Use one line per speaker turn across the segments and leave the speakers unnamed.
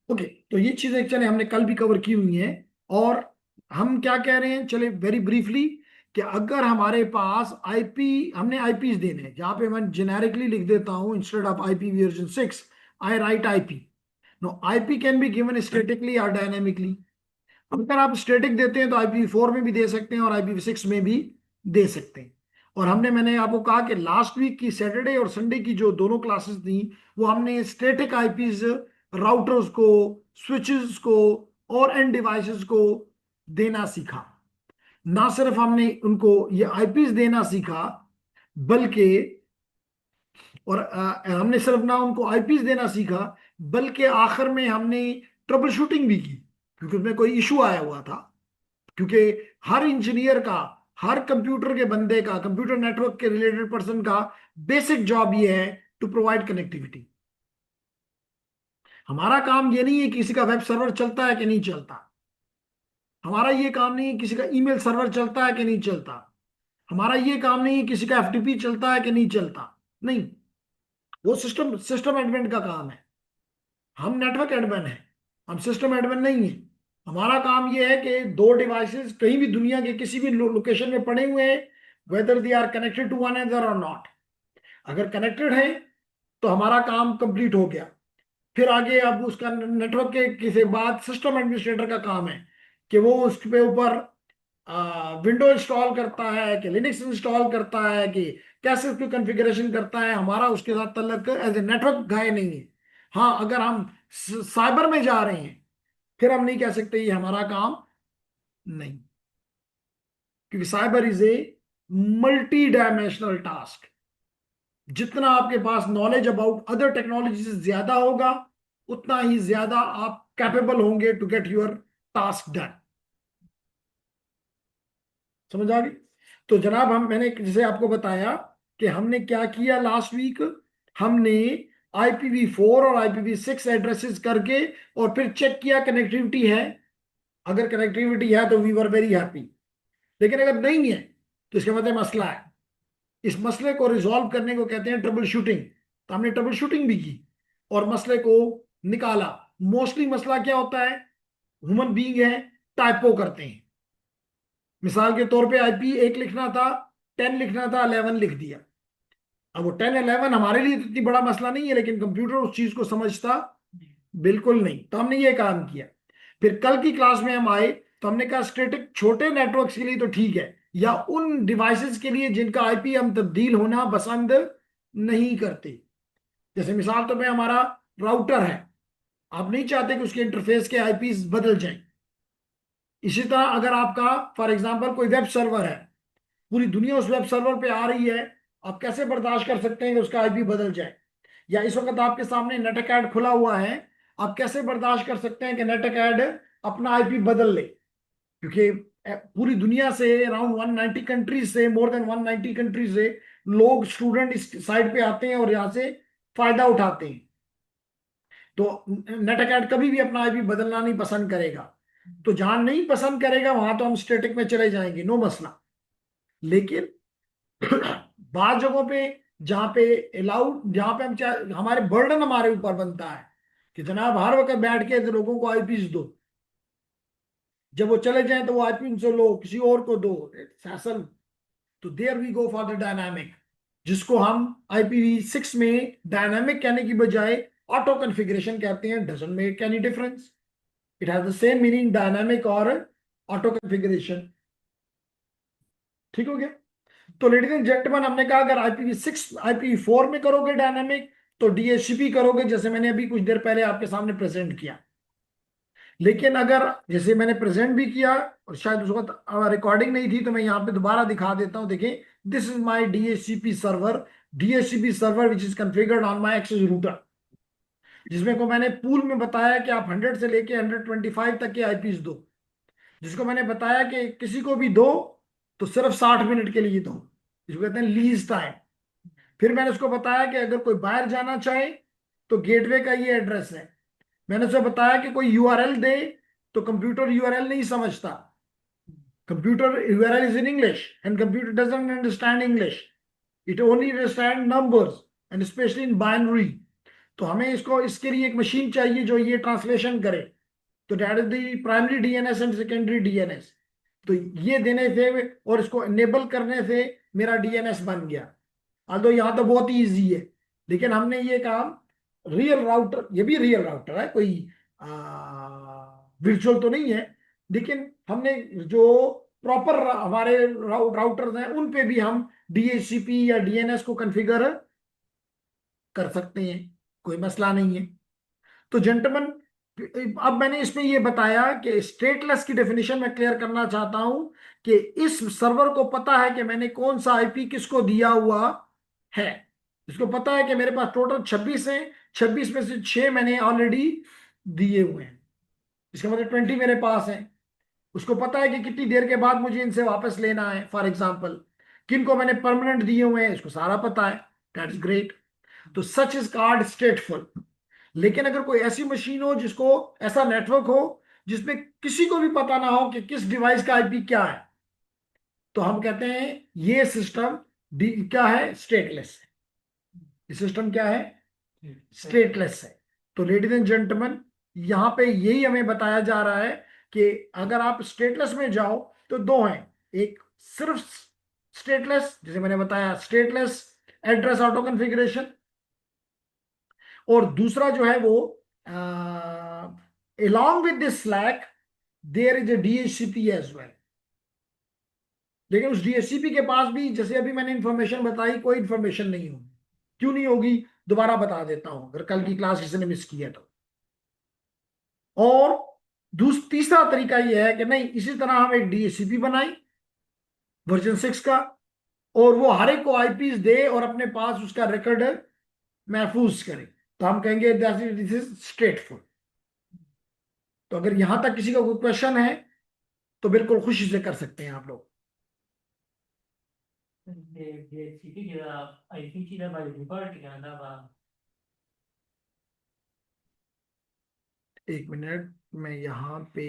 Okay, तो ये चीजें चले हमने कल भी कवर की हुई हैं। और हम क्या कह रहे हैं, चले वेरी ब्रीफली, कि अगर हमारे पास आईपी, हमने आईपीज देने हैं, जहां पे मैं जेनेरिकली लिख देता हूं, instead of IP version 6 I write IP. No, IP can be given statically और डायनेमिकली। अगर आप स्टैटिक देते हैं तो IPv4 में भी दे सकते हैं और IPv6 में भी दे सकते हैं। और मैंने आपको कहा कि लास्ट वीक की सैटरडे और संडे की जो दोनों क्लासेस थी, वो हमने स्टैटिक आईपीज, राउटर्स को, स्विचेस को और एंड डिवाइसेस को देना सीखा। ना सिर्फ हमने उनको ये आईपीज देना सीखा, बल्कि और हमने सिर्फ ना उनको आईपीज देना सीखा, बल्कि आखिर में हमने ट्रबल शूटिंग भी की, क्योंकि उसमें कोई इशू आया हुआ था। क्योंकि हर इंजीनियर का, हर कंप्यूटर के बंदे का, कंप्यूटर नेटवर्क के रिलेटेड पर्सन का बेसिक जॉब ये है टू प्रोवाइड कनेक्टिविटी। हमारा काम ये नहीं है किसी का वेब सर्वर चलता है कि नहीं चलता। हमारा ये काम नहीं है किसी का ईमेल सर्वर चलता है कि नहीं चलता। हमारा ये काम नहीं है किसी का FTP चलता है कि नहीं चलता। नहीं, वो सिस्टम सिस्टम एडमिन का काम है। हम नेटवर्क एडमिन है, हम सिस्टम एडमिन नहीं है। हमारा काम यह है कि दो डिवाइसेस कहीं भी दुनिया के किसी भी लोकेशन में पड़े हुए हैं, whether they are connected to one another or not. अगर कनेक्टेड है तो हमारा काम कंप्लीट हो गया। फिर आगे अब उसका नेटवर्क के किसी बाद सिस्टम एडमिनिस्ट्रेटर का काम है कि वो उसके ऊपर विंडो इंस्टॉल करता है कि लिनक्स इंस्टॉल करता है कि कैसे उसकी कॉन्फ़िगरेशन करता है। हमारा उसके साथ तल्लक एज ए नेटवर्क गाय नहीं है। हाँ, अगर हम साइबर में जा रहे हैं, फिर हम नहीं कह सकते ये हमारा काम नहीं, क्योंकि cyber is a multi dimensional task. जितना आपके पास नॉलेज अबाउट अदर टेक्नोलॉजी से ज्यादा होगा, उतना ही ज्यादा आप कैपेबल होंगे to get your task done. समझ आ गई? तो जनाब, मैंने जैसे आपको बताया कि हमने क्या किया लास्ट वीक। हमने IPv4 और IPv6 एड्रेसेस करके और फिर चेक किया कनेक्टिविटी है। अगर कनेक्टिविटी है तो वी वर वेरी हैप्पी। लेकिन अगर नहीं है तो इसका मतलब मसला है। इस मसले को रिजॉल्व करने को कहते हैं ट्रबल शूटिंग। तो हमने ट्रबल शूटिंग भी की और मसले को निकाला। मोस्टली मसला क्या होता है, ह्यूमन बीइंग है, टाइपो करते हैं। मिसाल के तौर पे IP1 लिखना था, 10 लिखना था, 11 लिख दिया। अब वो 10 11 हमारे लिए तो इतनी बड़ा मसला नहीं है, लेकिन कंप्यूटर उस चीज को समझता बिल्कुल नहीं। तो हमने ये काम किया। फिर कल की क्लास में हम आए तो हमने कहा स्टैटिक छोटे नेटवर्क्स के लिए तो ठीक है, या उन डिवाइसेस के लिए जिनका IP हम तब्दील होना पसंद नहीं करते। जैसे मिसाल तो में हमारा राउटर है, आप नहीं चाहते कि उसके इंटरफेस के IPs बदल जाएं। इसी तरह अगर आपका फॉर एग्जांपल कोई वेब सर्वर है, पूरी दुनिया उस वेब सर्वर पे आ रही है, आप कैसे बर्दाश्त कर सकते हैं कि उसका IP बदल जाए? या इस वक्त आपके सामने नेटकैड खुला हुआ है, आप कैसे बर्दाश्त कर सकते हैं कि नेटकैड अपना IP बदल ले? क्योंकि पूरी दुनिया से अराउंड 190 कंट्रीज से, मोर देन 190 कंट्रीज से लोग, स्टूडेंट इस साइट पे आते हैं और यहाँ से फायदा उठाते हैं। तो नेटकैड कभी भी अपना IP बदलना नहीं पसंद करेगा। तो जहां नहीं पसंद करेगा वहां तो हम स्टैटिक में चले जाएंगे, नो मसला। लेकिन बाद जगहों पे जहाँ पे अलाउड, जहाँ पे हम चाहे, हमारे बर्डन हमारे ऊपर बनता है कि जनाब हर वक्त बैठ के लोगों को IPs दो, जब वो चले जाएं तो वो IP उनसे लो, किसी और को दो, फैसल। तो there we go for the dynamic, जिसको हम IPv6 में डायनामिक कहने की बजाय ऑटो कॉन्फ़िगरेशन कहते हैं। Doesn't make any difference, it has the same meaning, dynamic और ऑटो कॉन्फ़िगरेशन। ठीक हो गया? तो लेडीज एंड जेंटलमैन, हमने कहा अगर IPv6 IPv4 में करोगे डायनामिक तो DHCP करोगे, जैसे मैंने अभी कुछ देर पहले आपके सामने प्रेजेंट किया। लेकिन अगर जैसे मैंने प्रेजेंट भी किया और शायद उस वक्त रिकॉर्डिंग नहीं थी, तो मैं यहाँ पे दोबारा दिखा देता हूँ। देखिए, this is my DHCP server which is configured on my access router, जिसमें को मैंने पूल में बताया कि आप 100 से लेके 125 तक के IPs दो। जिसको मैंने बताया कि किसी को भी दो तो सिर्फ 60 मिनट के लिए दो, जिसको कहते हैं लीज टाइम। फिर मैंने उसको बताया कि अगर कोई बाहर जाना चाहे तो गेटवे का ये एड्रेस है। मैंने उसे बताया कि कोई URL दे तो कंप्यूटर URL नहीं समझता। Computer URL is in English and computer doesn't understand English, it only understand numbers and specially in binary. तो हमें इसको, इसके लिए एक मशीन चाहिए जो ये ट्रांसलेशन करे। तो that is the primary DNS and secondary DNS. तो ये देने से और इसको इनेबल करने से मेरा डीएनएस बन गया। तो यहाँ तो बहुत ही इजी है, लेकिन हमने ये काम रियल राउटर, ये भी रियल राउटर है, कोई वर्चुअल तो नहीं है, लेकिन हमने जो प्रॉपर हमारे राउटर्स हैं उन पे भी हम डीएचसीपी या डीएनएस को कॉन्फ़िगर कर सकते हैं, कोई मसला नहीं है। तो जेंटलमैन, अब मैंने इसमें ये बताया कि स्टेटलेस की डेफिनेशन में क्लियर करना चाहता हूं कि इस सर्वर को पता है कि मैंने कौन सा आईपी किसको दिया हुआ है। इसको पता है कि मेरे पास टोटल 26 है, 26 में से 6 मैंने ऑलरेडी दिए हुए हैं, इसका मतलब 20 मेरे पास है। उसको पता है कि कितनी देर के बाद मुझे इनसे वापस लेना है, फॉर एग्जाम्पल किन को मैंने परमानेंट दिए हुए हैं, इसको सारा पता है। That's great. तो सच इज कार्ड स्टेटफुल। लेकिन अगर कोई ऐसी मशीन हो जिसको ऐसा नेटवर्क हो जिसमें किसी को भी पता ना हो कि किस डिवाइस का आईपी क्या है, तो हम कहते हैं ये सिस्टम क्या है, स्टेटलेस है। ये सिस्टम क्या है, स्टेटलेस है। तो लेडीज एंड जेंटलमैन, यहां पे यही हमें बताया जा रहा है कि अगर आप स्टेटलेस में जाओ तो दो हैं, एक सिर्फ स्टेटलेस, जैसे मैंने बताया स्टेटलेस एड्रेस ऑटो कॉन्फ़िगरेशन, और दूसरा जो है वो along with this slack there is a DHCP as well। लेकिन उस DHCP के पास भी, जैसे अभी मैंने इंफॉर्मेशन बताई, कोई इंफॉर्मेशन नहीं होगी। क्यों नहीं होगी, दोबारा बता देता हूं अगर कल की क्लास किसी ने मिस किया तो। और तीसरा तरीका यह है कि नहीं, इसी तरह हम एक DHCP बनाए वर्जन 6 का, और वो हर एक को आईपीज दे और अपने पास उसका रिकॉर्ड महफूज करे, तो हम कहेंगे दिस इज स्ट्रेटफॉरवर्ड। तो अगर यहां तक किसी का कोई क्वेश्चन है तो बिल्कुल खुशी से कर सकते हैं आप लोग। एक मिनट, मैं यहाँ पे,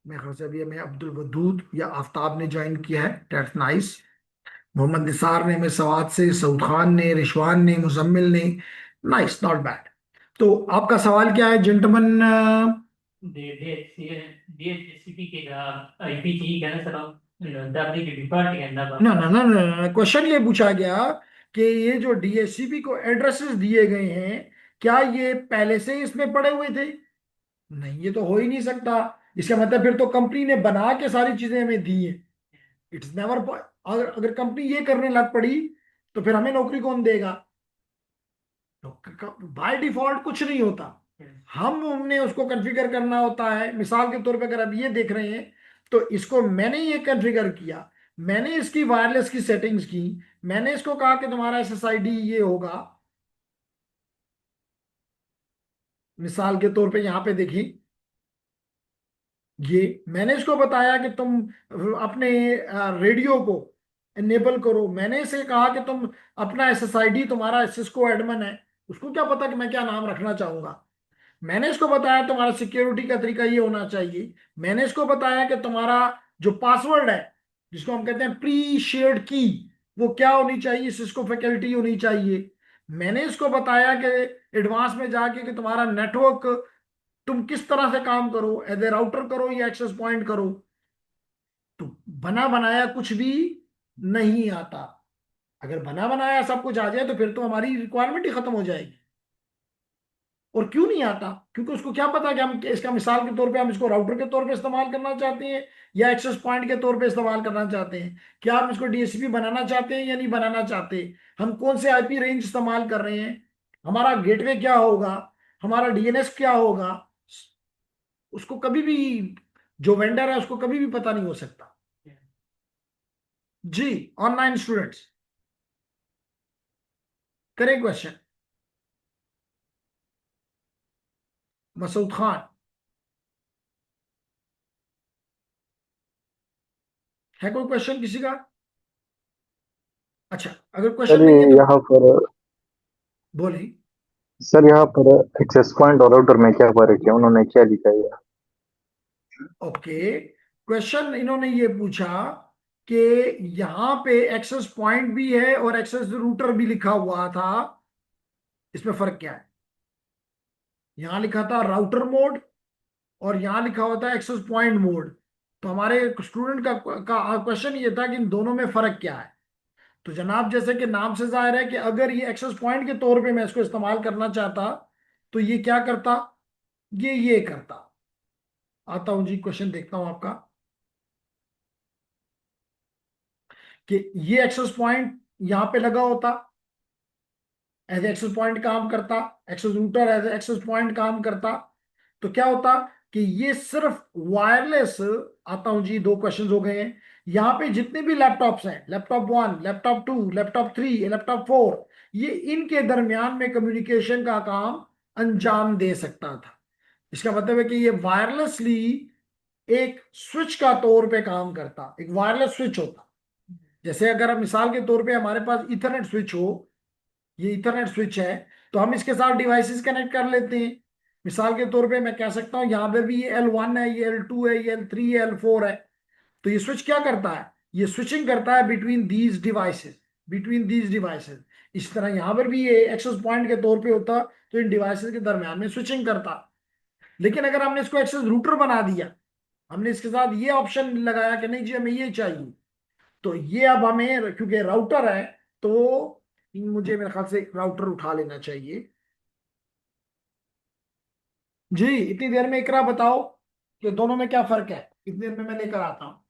मैं ख्याल से अभी हमें अब्दुल वदूद या आफ्ताब ने ज्वाइन किया है, दैट्स नाइस। मोहम्मद निसार ने, हमें सवाद से, सऊद खान ने, रिशवान ने, मुजम्मिल ने, नाइस, नॉट बैड। तो आपका सवाल क्या है जेंटलमैन? ना ना ना ना, क्वेश्चन ये पूछा गया कि ये जो डीएचसीपी को एड्रेसेस दिए गए हैं, क्या ये पहले से ही इसमें पड़े हुए थे? नहीं, ये तो हो ही नहीं सकता। इसका मतलब फिर तो कंपनी ने बना के सारी चीजें हमें दी है। इट्स नेवर, अगर अगर कंपनी ये करने लग पड़ी तो फिर हमें नौकरी कौन देगा? तो बाय डिफॉल्ट कुछ नहीं होता, हमने उसको कॉन्फ़िगर करना होता है। मिसाल के तौर पे अगर आप ये देख रहे हैं, तो इसको मैंने ये कॉन्फ़िगर किया, मैंने इसकी वायरलेस की सेटिंग्स की, मैंने इसको कहा कि तुम्हारा एसएसआईडी ये होगा। मिसाल के तौर पे यहाँ पे देखिए, ये मैंने इसको बताया कि तुम अपने रेडियो को इनेबल करो, मैंने इसे कहा कि तुम अपना एसएसआईडी, तुम्हारा सिस्को एडमिन है, उसको क्या पता कि मैं क्या नाम रखना चाहूंगा। मैंने इसको बताया तुम्हारा सिक्योरिटी का तरीका ये होना चाहिए, मैंने इसको बताया कि तुम्हारा जो पासवर्ड है, जिसको हम कहते हैं प्री शेयर्ड की, वो क्या होनी चाहिए, सिस्को फैकल्टी होनी चाहिए। मैंने इसको बताया कि एडवांस में जाके कि तुम्हारा नेटवर्क तुम किस तरह से काम करो, एज ए राउटर करो या एक्सेस पॉइंट करो। तो बना बनाया कुछ भी नहीं आता। अगर बना बनाया सब कुछ आ जाए तो फिर तो हमारी रिक्वायरमेंट ही खत्म हो जाएगी। और क्यों नहीं आता? क्योंकि उसको क्या पता कि हम इसका, मिसाल के तौर पे हम इसको राउटर के तौर पे इस्तेमाल करना चाहते हैं या एक्सेस पॉइंट के तौर पे इस्तेमाल करना चाहते हैं, क्या हम इसको डीएचसीपी बनाना चाहते हैं या नहीं बनाना चाहते, हम कौन से आईपी रेंज इस्तेमाल कर रहे हैं, हमारा गेटवे क्या होगा, हमारा डीएनएस क्या होगा, उसको कभी भी, जो वेंडर है उसको कभी भी पता नहीं हो सकता। जी, ऑनलाइन स्टूडेंट्स करें क्वेश्चन। मसूद खान, है कोई क्वेश्चन किसी का? अच्छा, अगर
सर
क्वेश्चन नहीं है तो
यहाँ पर
बोलिए।
सर यहाँ पर एक्सेस पॉइंट और राउटर में क्या फर्क है, उन्होंने क्या लिखा है?
ओके, क्वेश्चन इन्होंने ये पूछा कि यहाँ पे एक्सेस पॉइंट भी है और एक्सेस रूटर भी लिखा हुआ था, इसमें फर्क क्या है? यहां लिखा था राउटर मोड और यहां लिखा होता है एक्सेस पॉइंट मोड। तो हमारे स्टूडेंट का क्वेश्चन ये था कि इन दोनों में फर्क क्या है। तो जनाब, जैसे कि नाम से जाहिर है कि अगर ये एक्सेस पॉइंट के तौर पे मैं इसको इस्तेमाल करना चाहता तो ये क्या करता, ये करता। आता हूं जी, क्वेश्चन देखता हूं आपका कि ये एक्सेस पॉइंट यहां पे लगा होता, एज एक्सेस पॉइंट काम करता, access router as access point काम करता। तो क्या होता कि ये सिर्फ वायरलेस। आता हूं जी, दो क्वेश्चंस हो गए हैं। यहाँ पे जितने भी लैपटॉप्स हैं, लैपटॉप 1, लैपटॉप 2, लैपटॉप 3, लैपटॉप 4, ये इनके दरमियान में कम्युनिकेशन का काम अंजाम दे सकता था। इसका मतलब है कि ये वायरलेसली एक स्विच का तौर पे काम करता, एक वायरलेस स्विच होता। जैसे अगर हम मिसाल के तौर पे हमारे पास इथरनेट स्विच हो, ये इथरनेट स्विच है, तो हम इसके साथ डिवाइसेस कनेक्ट कर लेते हैं। मिसाल के तौर पे मैं कह सकता हूँ यहाँ पे भी ये L1 है, ये L2 है, ये L3 है, L4 है। तो ये स्विच क्या करता है? ये स्विचिंग करता है between these devices, between these devices. इस तरह यहाँ पर भी ये एक्सेस पॉइंट के तौर पे होता, तो इन डिवाइसेस के दरम्यान में स्विचिंग करता। लेकिन अगर हमने इसको एक्सेस रूटर बना दिया, हमने इसके साथ ये ऑप्शन लगाया कि नहीं जी हमें ये चाहिए, तो ये अब हमें, क्योंकि राउटर है, तो मुझे मेरे ख्याल से राउटर उठा लेना चाहिए। जी, इतनी देर में इकरा बताओ कि दोनों में क्या फर्क है। इतनी देर में मैं लेकर आता हूं।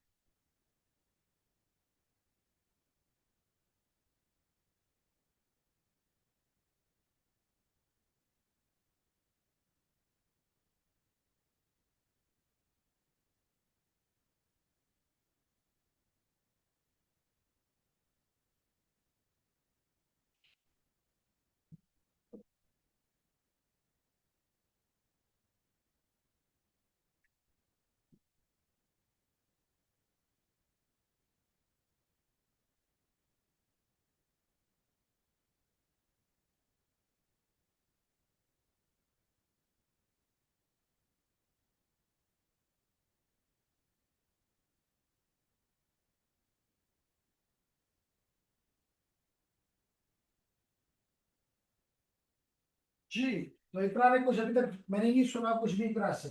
जी, तो इकरा ने कुछ अभी तक मैंने नहीं सुना कुछ भी इकरा से।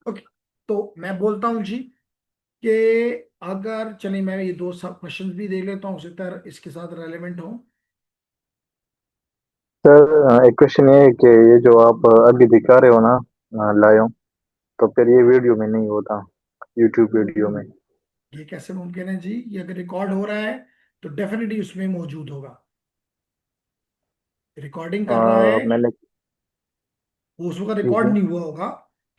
ओके, तो मैं बोलता हूं जी कि अगर चलिए मैं ये दो सब क्वेश्चंस भी देख लेता हूँ, उसी तरह इसके साथ रेलेवेंट हो।
सर, एक क्वेश्चन ये है कि ये जो आप अभी दिखा रहे हो ना, लायो, तो फिर ये वीडियो में नहीं होता, यूट्यूब वीडियो में।
ये कैसे मुमकिन है जी? ये अगर रिकॉर्ड हो रहा है तो डेफिनेटली उसमें मौजूद होगा। रिकॉर्डिंग कर रहा है,
मैंने।
वो उस वक्त
ठीक
रिकॉर्ड
है।
नहीं हुआ होगा।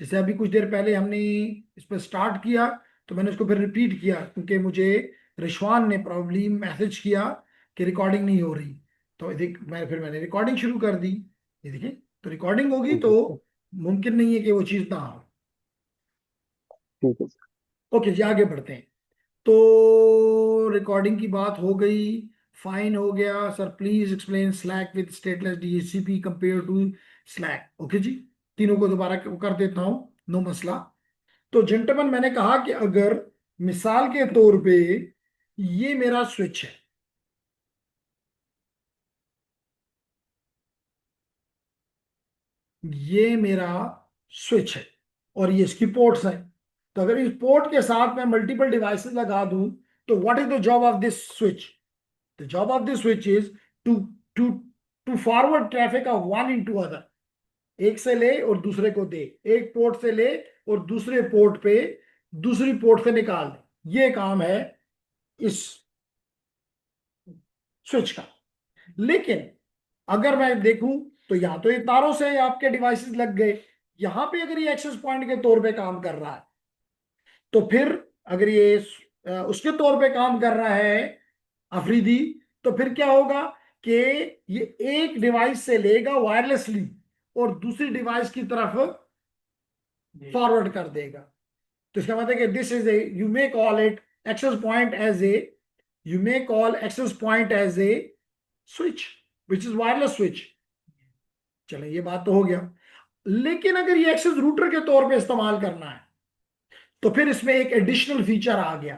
जैसे अभी कुछ देर पहले हमने इस पर स्टार्ट किया, तो मैंने उसको फिर रिपीट किया क्योंकि मुझे रिशवान ने प्रॉब्लम मैसेज किया कि रिकॉर्डिंग नहीं हो रही। तो देख मैंने रिकॉर्डिंग शुरू कर दी। ये देखिए, तो रिकॉर्डिंग होगी
ठीक
तो
है सर।
मुमकिन नहीं है कि वो चीज़ ना हो।
ठीक है सर।
ओके जी, आगे बढ़ते हैं। तो रिकॉर्डिंग की बात हो गई, फाइन हो गया। Sir please explain SLAAC with stateless DHCP compare to SLAAC. Okay जी, तीनों को दोबारा कर देता हूं, नो मसला। तो जेंटलमैन, मैंने कहा कि अगर मिसाल के तौर पे ये मेरा स्विच है, ये मेरा स्विच है और ये इसकी पोर्ट्स हैं। तो अगर इस पोर्ट के साथ मैं मल्टीपल डिवाइसेस लगा दूं, तो what is the job of this switch? The job of this switch is to to to forward traffic of one into other. एक से ले और दूसरे को दे, एक पोर्ट से ले और दूसरे पोर्ट पे दूसरी पोर्ट से निकाल दे। ये काम है इस स्विच का। लेकिन अगर मैं देखूं तो यहां तो ये तारों से आपके डिवाइसेस लग गए, यहां पे अगर ये एक्सेस पॉइंट के तौर पे काम कर रहा है, तो फिर अगर ये उसके तौर पे काम कर रहा है अफरीदी, तो फिर क्या होगा कि ये एक डिवाइस से लेगा वायरलेसली और दूसरी डिवाइस की तरफ फॉरवर्ड कर देगा। तो इसका मतलब है कि this is a, you may call it access point as a, you may call access point as a switch which is wireless switch. चलो ये बात तो हो गया। लेकिन अगर ये एक्सेस रूटर के तौर पे इस्तेमाल करना है, तो फिर इसमें एक एडिशनल फीचर आ गया,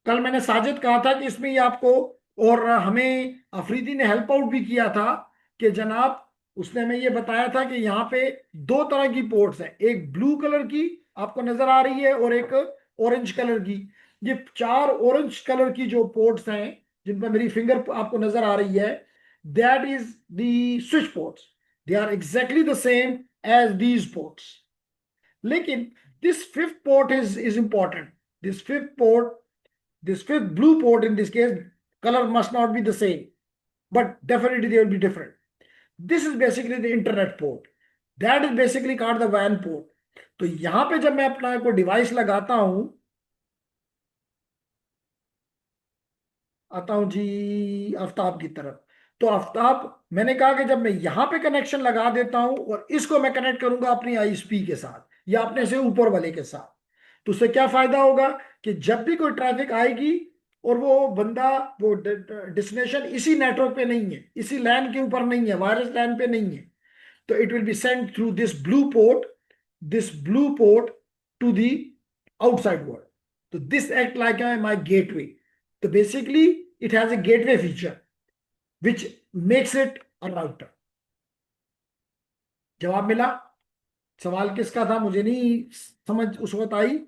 कल मैंने साजिद कहा था कि इसमें ये आपको, और हमें अफरीदी ने हेल्प आउट भी किया था कि जनाब, उसने हमें ये बताया था कि यहाँ पे दो तरह की पोर्ट्स हैं, एक ब्लू कलर की आपको नजर आ रही है और एक ऑरेंज कलर की। ये चार ऑरेंज कलर की जो पोर्ट्स हैं जिन पर मेरी फिंगर आपको नजर आ रही है, that is the switch ports. They are exactly the same as these ports. लेकिन this fifth port is important. This fifth port, this fifth blue port in this case, color must not be the same, but definitely they will be different. This is basically the internet port. That is basically called the WAN port. तो यहां पे जब मैं अपना कोई device लगाता हूं, आता हूं जी आफ्ताब की तरफ, तो आफ्ताब, मैंने कहा कि जब मैं यहां पे कनेक्शन लगा देता हूं और इसको मैं कनेक्ट करूंगा अपनी आईएसपी के साथ या अपने से ऊपर वाले के साथ, तो उससे क्या फायदा होगा कि जब भी कोई ट्रैफिक आएगी और वो बंदा, वो डेस्टिनेशन इसी नेटवर्क पे नहीं है, इसी लैन के ऊपर नहीं है, वायरलेस लैन पे नहीं है, तो it will be send through this blue port to the outside world. तो this act like my gateway. तो basically it has a gateway feature which makes it a router। जवाब मिला? सवाल किसका था मुझे नहीं समझ उस वक्त आई,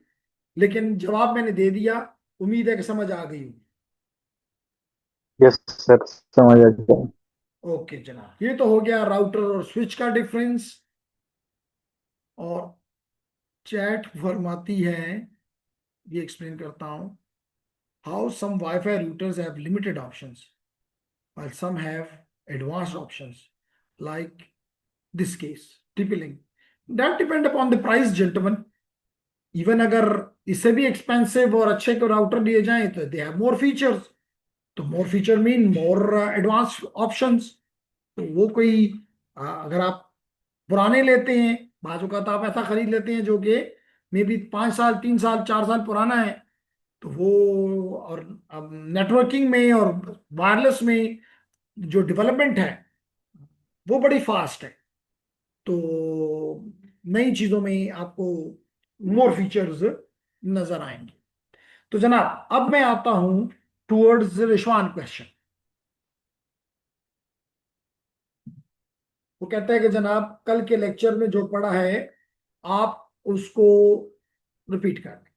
लेकिन जवाब मैंने दे दिया। उम्मीद है कि समझ आ गई होगी।
यस सर, समझ आ गया।
ओके जनाब, ये तो हो गया राउटर और स्विच का डिफरेंस। और चैट फरमाती है, ये एक्सप्लेन करता हूं, how some wifi routers have limited options while some have advanced options like this case TP-Link। that depend upon the price gentlemen। Even अगर इससे भी एक्सपेंसिव और अच्छे को राउटर दिए जाएं तो दे हैव मोर फीचर्स। तो more feature mean more advance options. तो वो कोई अगर आप पुराने लेते हैं, बाजू का तो आप ऐसा खरीद लेते हैं जो कि मे बी 5 साल 3 साल 4 साल पुराना है, तो वो, और नेटवर्किंग में और वायरलेस में जो डेवलपमेंट है वो बड़ी फास्ट है। तो नई चीजों में आपको मोर फीचर्स नजर आएंगे। तो जनाब अब मैं आता हूं टूवर्ड्स रिशवान क्वेश्चन। वो कहता है कि जनाब कल के लेक्चर में जो पढ़ा है आप उसको रिपीट कर दें।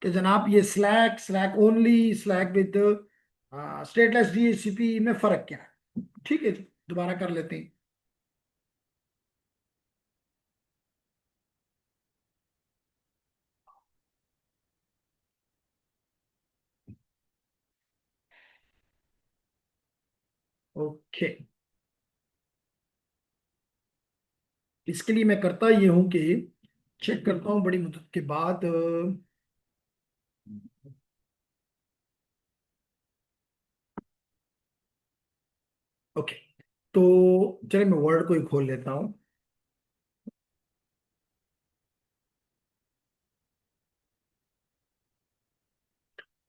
कि जनाब ये slack, slack only, slack with stateless DHCP में फर्क क्या है? ठीक है जी, दोबारा कर लेते हैं। ओके, इसके लिए मैं करता ये हूं कि चेक करता हूं बड़ी मुद्दत के बाद। ओके, तो चलिए मैं वर्ड को ही खोल लेता हूं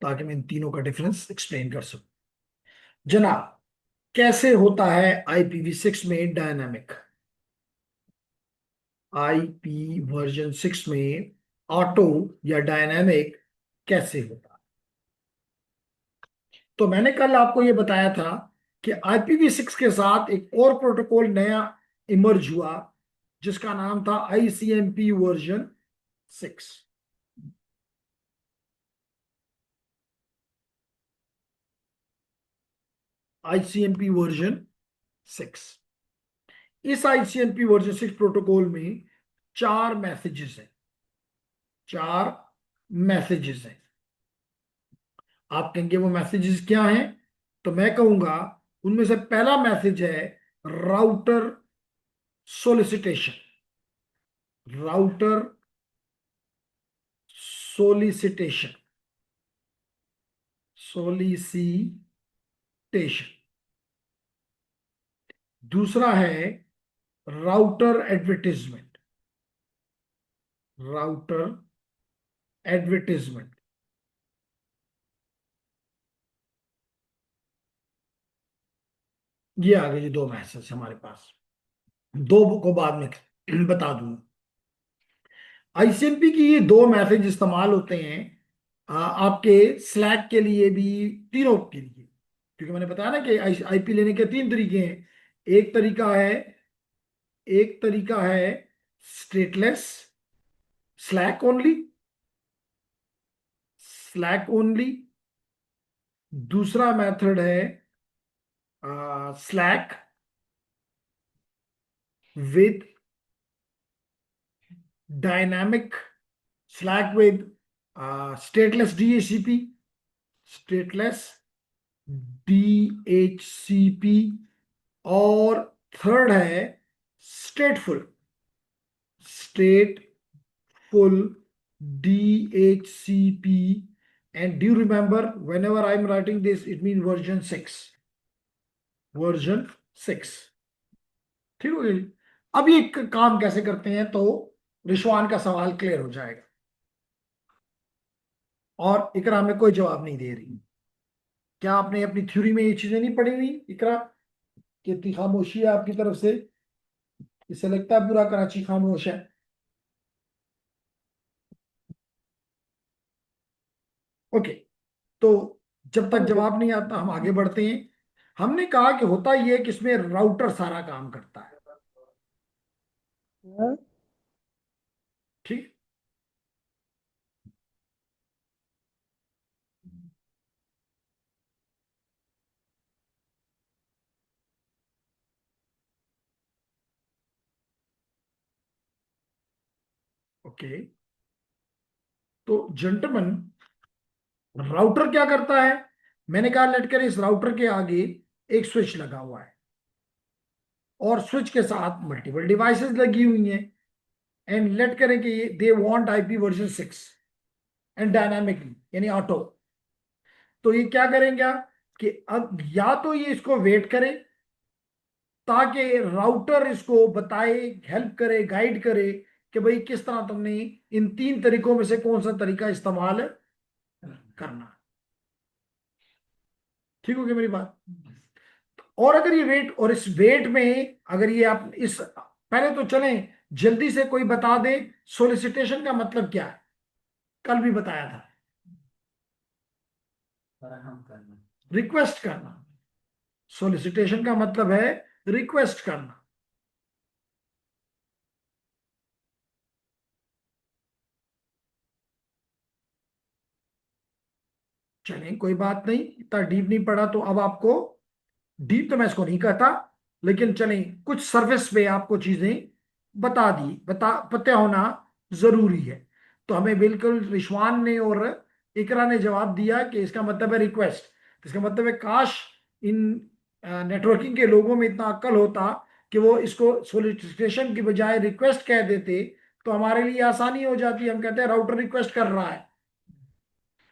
ताकि मैं इन तीनों का डिफरेंस एक्सप्लेन कर सकूं। जनाब, कैसे होता है IPv6 में डायनामिक? IP वर्जन 6 में ऑटो या डायनामिक कैसे होता है? तो मैंने कल आपको ये बताया था कि IPv6 के साथ एक और प्रोटोकॉल नया इमर्ज हुआ जिसका नाम था ICMP वर्जन 6। ICMP version 6। इस ICMP वर्जन 6 प्रोटोकॉल में चार मैसेजेस हैं। चार मैसेजेस हैं। आप कहेंगे वो मैसेजेस क्या हैं? तो मैं कहूंगा उनमें से पहला मैसेज है राउटर सोलिसिटेशन। राउटर सोलिसिटेशन, सोलिसिटेशन। दूसरा है राउटर एडवर्टीजमेंट। Router advertisement. ये आ गए जी दो मैसेज हमारे पास। दो को बाद में बता दूंगा। ICMP की ये दो मैसेज इस्तेमाल होते हैं आपके स्लैक के लिए भी, तीनों के लिए, क्योंकि मैंने बताया ना कि आईपी लेने के तीन तरीके हैं। एक तरीका है एक तरीका है stateless, slack only, slack only. दूसरा मेथड है slack with dynamic, slack with stateless DHCP, stateless DHCP. और थर्ड है स्टेटफुल, stateful DHCP. And do you remember, whenever I'm writing this, it means version 6, version 6। ठीक हो गई। अब ये काम कैसे करते हैं, तो रिशवान का सवाल क्लियर हो जाएगा। और इकरा हमें कोई जवाब नहीं दे रही। क्या आपने अपनी थ्योरी में ये चीजें नहीं पढ़ी हुई इकरा? कितनी खामोशी है आपकी तरफ से, इससे लगता है पूरा कराची खामोश है। ओके, तो जब तक जवाब नहीं आता हम आगे बढ़ते हैं। हमने कहा कि होता यह है कि इसमें राउटर सारा काम करता है। ठीक। ओके, तो जेंटलमैन, राउटर क्या करता है? मैंने कहा लेट कर इस राउटर के आगे एक स्विच लगा हुआ है, और स्विच के साथ मल्टीपल डिवाइसेस लगी हुई हैं। एंड लेट करें कि they want IP version 6 and dynamically, यानी ऑटो। तो ये क्या करेंगे कि अब या तो ये इसको वेट करे ताकि राउटर इसको बताए, हेल्प करे, गाइड करे कि भाई किस तरह तुमने इन तीन तरीकों में से कौन सा तरीका इस्तेमाल करना। ठीक हो गया मेरी बात? और अगर ये वेट, और इस वेट में अगर ये आप इस, पहले तो चलें जल्दी से कोई बता दे सोलिसिटेशन का मतलब क्या है। कल भी बताया था, रिक्वेस्ट करना। सोलिसिटेशन का मतलब है रिक्वेस्ट करना। चलें कोई बात नहीं, इतना डीप नहीं पड़ा तो अब आपको, डीप तो मैं इसको नहीं कहता, लेकिन चलें कुछ सर्विस पे आपको चीजें बता दी, बता पता होना जरूरी है। तो हमें बिल्कुल रिशवान ने और इकरा ने जवाब दिया कि इसका मतलब है रिक्वेस्ट। इसका मतलब है काश इन नेटवर्किंग के लोगों में इतना अक्ल होता कि वो इसको सोलिसिटेशन की बजाय रिक्वेस्ट कह देते, तो हमारे लिए आसानी हो जाती। हम कहते हैं राउटर रिक्वेस्ट कर रहा है,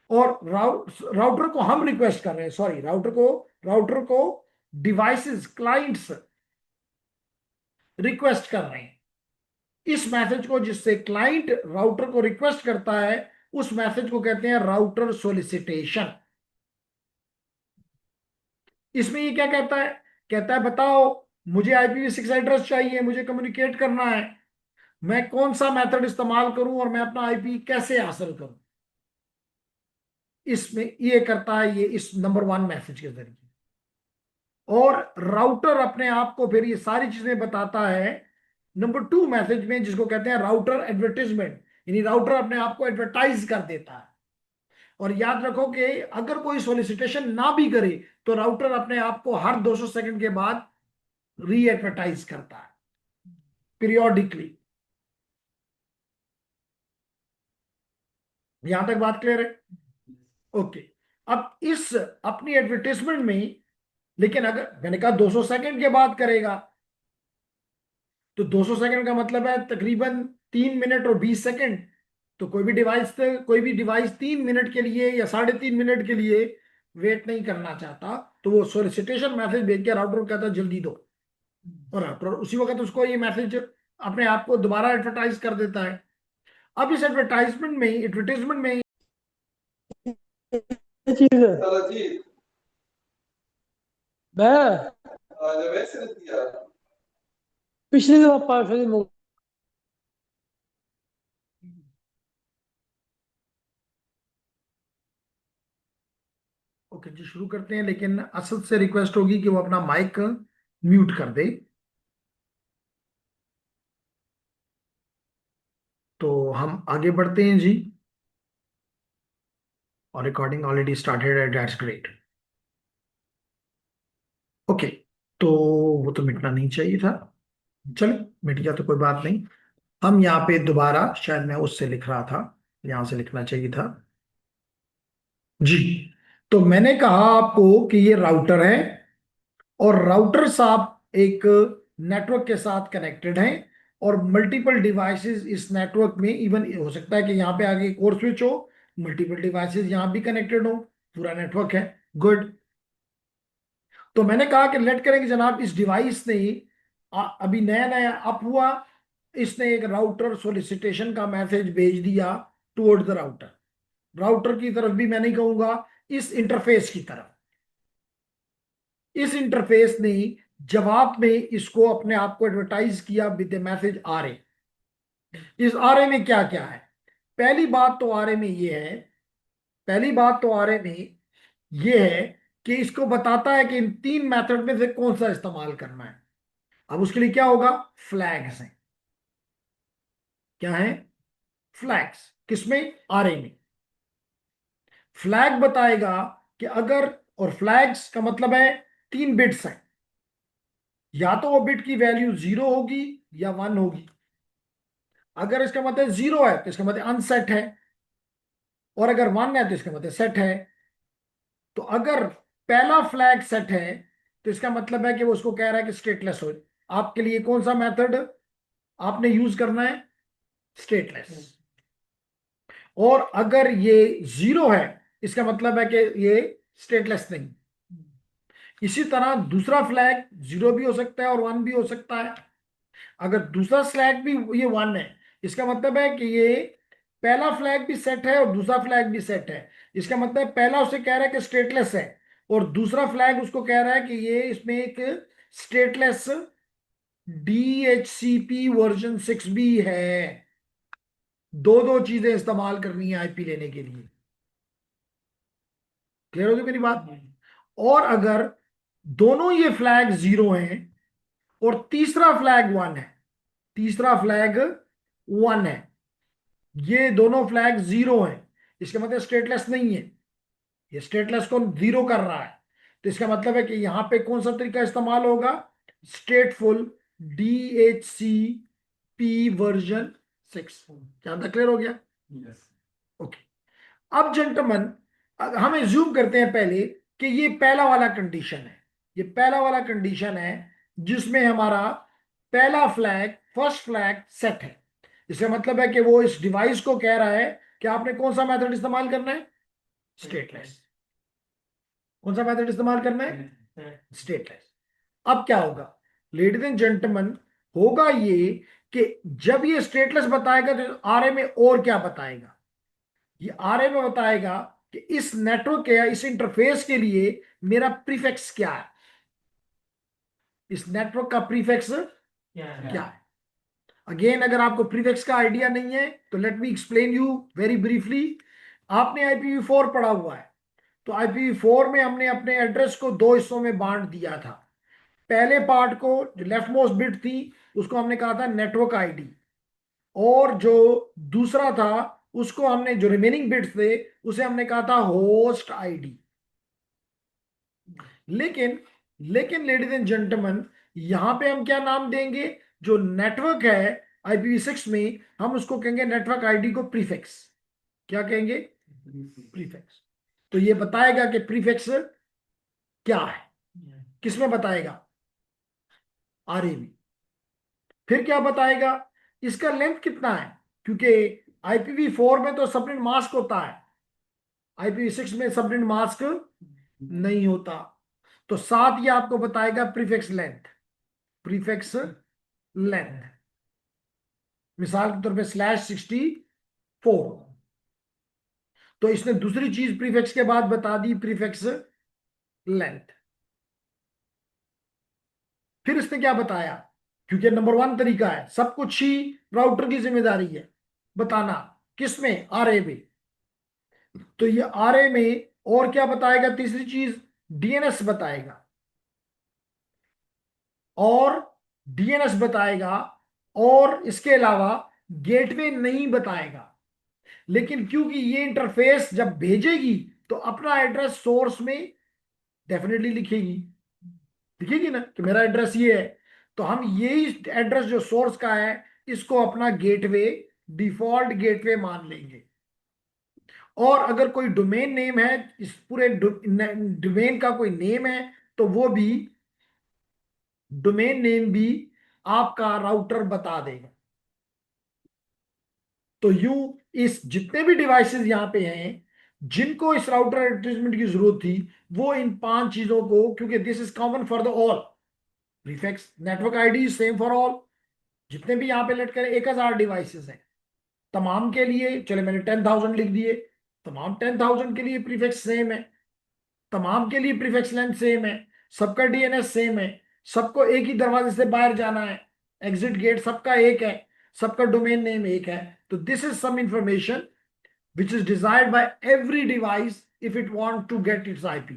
और राउटर को हम रिक्वेस्ट कर रहे हैं, सॉरी, राउटर को डिवाइसेस, क्लाइंट्स रिक्वेस्ट कर रहे हैं। इस मैसेज को जिससे क्लाइंट राउटर को रिक्वेस्ट करता है, उस मैसेज को कहते हैं राउटर सोलिसिटेशन। इसमें ये क्या कहता है? कहता है बताओ मुझे IPv6 एड्रेस चाहिए, मुझे कम्युनिकेट करना है, मैं कौन सा मेथड इस्तेमाल करूं और मैं अपना आईपी कैसे हासिल करूं। इसमें ये करता है ये इस नंबर 1 मैसेज के जरिए। और राउटर अपने आप को फिर ये सारी चीजें बताता है नंबर 2 मैसेज में, जिसको कहते हैं राउटर एडवर्टीजमेंट, यानी राउटर अपने आप को एडवर्टाइज कर देता है। और याद रखो कि अगर कोई सोलिसिटेशन ना भी करे तो राउटर अपने आप को हर 200 सेकंड के बाद री एडवर्टाइज करता है, पीरियोडिकली। यहां तक बात क्लियर है? ओके। अब इस अपनी एडवर्टाइजमेंट में, लेकिन अगर मैंने कहा 200 सेकंड के बाद करेगा, तो 200 सेकंड का मतलब है तकरीबन 3 मिनट और 20 सेकंड। तो कोई भी डिवाइस 3 मिनट के लिए या 3.5 मिनट के लिए वेट नहीं करना चाहता, तो वो सोलिसिटेशन मैसेज भेज के राउटर को कहता है जल्दी दो, और राउटर उसी वक्त उसको ये मैसेज अपने आप को दोबारा एडवर्टाइज कर देता है। अब इस एडवर्टाइजमेंट में
ये चीज है मैं पिछली दफा फिल्म
ओके जी, शुरू करते हैं, लेकिन असद से रिक्वेस्ट होगी कि वो अपना माइक म्यूट कर दे। तो हम आगे बढ़ते हैं जी, और रिकॉर्डिंग ऑलरेडी स्टार्टेड है, दैट्स ग्रेट। ओके, तो वो तो मिटना नहीं चाहिए था, चलो मिट गया तो कोई बात नहीं। हम यहाँ पे दोबारा, शायद मैं उससे लिख रहा था, यहाँ से लिखना चाहिए था जी। तो मैंने कहा आपको कि ये राउटर है, और राउटर साहब एक नेटवर्क के साथ कनेक्टेड हैं, और मल्टीपल डिवाइसेस इस नेटवर्क में, इवन हो सकता है कि यहाँ पे आगे एक और स्विच हो, मल्टीपल डिवाइसेस यहाँ भी कनेक्टेड हो, पूरा नेटवर्क है। गुड। तो मैंने कहा कि लेट करेंगे जनाब, इस डिवाइस ने अभी नया नया अप हुआ, इसने एक राउटर सोलिसिटेशन का मैसेज भेज दिया टुवर्ड द राउटर। राउटर की तरफ भी मैं नहीं कहूंगा, इस इंटरफेस की तरफ। इस इंटरफेस ने जवाब में इसको अपने आप को एडवर्टाइज किया विद मैसेज आरए। इस आरए में क्या क्या है? पहली बात तो आरए में ये है, पहली बात तो आरए में ये है कि इसको बताता है कि इन तीन मेथड में से कौन सा इस्तेमाल करना है। अब उसके लिए क्या होगा? फ्लैग्स हैं। क्या है? फ्लैग्स। किसमें? आरए में। फ्लैग बताएगा कि अगर, और फ्लैग्स का मतलब है तीन बिट्स हैं, या तो वो बिट की वैल्यू 0 होगी या 1 होगी। अगर इसका मतलब 0 है तो इसका मतलब अनसेट है, और अगर 1 है तो इसका मतलब सेट है। तो अगर पहला फ्लैग सेट है तो इसका मतलब है कि वो उसको कह रहा है कि स्टेटलेस हो। आपके लिए कौन सा मेथड आपने यूज करना है? स्टेटलेस। और अगर ये 0 है, इसका मतलब है कि ये स्टेटलेस नहीं। इसी तरह दूसरा फ्लैग 0 भी हो सकता है और 1 भी हो सकता है। अगर दूसरा फ्लैग भी ये 1 है, इसका मतलब है कि ये पहला फ्लैग भी सेट है और दूसरा फ्लैग भी सेट है। इसका मतलब पहला उसे कह रहा है कि स्टेटलेस है, और दूसरा फ्लैग उसको कह रहा है कि ये इसमें एक स्टेटलेस DHCP वर्जन 6 भी है। दो दो चीजें इस्तेमाल करनी है आईपी लेने के लिए। क्लियर होगी मेरी बात? और अगर दोनों ये फ्लैग 0 हैं और तीसरा फ्लैग 1 है, तीसरा फ्लैग 1 है, ये दोनों फ्लैग 0 हैं, इसका मतलब स्टेटलेस नहीं है, ये स्टेटलेस को 0 कर रहा है। तो इसका मतलब है कि यहां पे कौन सा तरीका इस्तेमाल होगा? स्टेटफुल DHCP वर्जन 6। क्या क्लियर हो गया? ओके। अब जेंटलमैन, हम एज्यूम करते हैं पहले कि ये पहला वाला कंडीशन है, ये पहला वाला कंडीशन है जिसमें हमारा पहला फ्लैग, फर्स्ट फ्लैग सेट है। इसका मतलब है कि वो इस डिवाइस को कह रहा है कि आपने कौन सा मेथड इस्तेमाल करना है? स्टेटलेस। कौन सा मेथड इस्तेमाल करना है? स्टेटलेस। अब क्या होगा लेडीज एंड जेंटलमैन? होगा ये कि जब ये स्टेटलेस बताएगा तो आरए में और क्या बताएगा? ये आरए में बताएगा कि इस नेटवर्क के या इस इंटरफेस के लिए मेरा प्रीफिक्स क्या है, इस नेटवर्क का प्रीफिक्स क्या है। अगेन, अगर आपको प्रीफिक्स का आइडिया नहीं है तो let me explain you very briefly. आपने IPv4 पढ़ा हुआ है, तो IPv4 में हमने अपने एड्रेस को दो हिस्सों में बांट दिया था। पहले पार्ट को, जो लेफ्ट मोस्ट बिट थी, उसको हमने कहा था नेटवर्क आईडी, और जो दूसरा था उसको हमने, जो रिमेनिंग बिट्स थे उसे हमने कहा था होस्ट आईडी। लेकिन लेकिन लेडीज एंड जेंटलमैन, यहां पे हम क्या नाम देंगे? जो नेटवर्क है IPv6 में, हम उसको कहेंगे नेटवर्क आईडी को प्रीफिक्स। क्या कहेंगे? प्रीफिक्स। तो ये बताएगा कि प्रीफिक्स क्या है, किसमें बताएगा? आरए में। फिर क्या बताएगा? इसका लेंथ कितना है, क्योंकि IPv4 में तो सबनेट मास्क होता है, IPv6 में सबनेट मास्क नहीं होता। तो साथ ही आपको बताएगा प्रीफिक्स लेंथ, प्रीफिक्स लेंथ। मिसाल के तौर पे /64। तो इसने दूसरी चीज प्रीफिक्स के बाद बता दी, प्रीफिक्स लेंथ। फिर इसने क्या बताया? क्योंकि नंबर 1 तरीका है, सब कुछ ही राउटर की जिम्मेदारी है बताना, किसमें? आरए में। तो ये आरए में और क्या बताएगा? तीसरी चीज डीएनएस बताएगा, और डीएनएस बताएगा, और इसके अलावा गेटवे नहीं बताएगा। लेकिन क्योंकि ये इंटरफेस जब भेजेगी तो अपना एड्रेस सोर्स में डेफिनेटली लिखेगी, लिखेगी ना कि मेरा एड्रेस ये है। तो हम यही एड्रेस जो सोर्स का है इसको अपना गेटवे, डिफॉल्ट गेटवे मान लेंगे। और अगर कोई डोमेन नेम है, इस पूरे डोमेन का कोई नेम है, तो वो भी डोमेन नेम भी आपका राउटर बता देगा। तो यूं इस जितने भी डिवाइसेस यहां पे हैं जिनको इस राउटर एडवर्टाइजमेंट की जरूरत थी, वो इन 5 चीजों को, क्योंकि this is common for the all prefix network ID same for all, जितने भी यहाँ पे लेट कर 1000 डिवाइसेस हैं तमाम के लिए, चले मैंने 10,000 लिख दिए, तमाम 10,000 के लिए प्रीफिक्स सेम है, तमाम के लिए प्रीफिक्स लेंथ सेम है, सबका डीएनएस सेम है, सबको एक ही दरवाजे से बाहर जाना है, एग्जिट गेट सबका एक है, सबका डोमेन नेम एक है। तो this is some information which is desired by every device if it want to get its IP।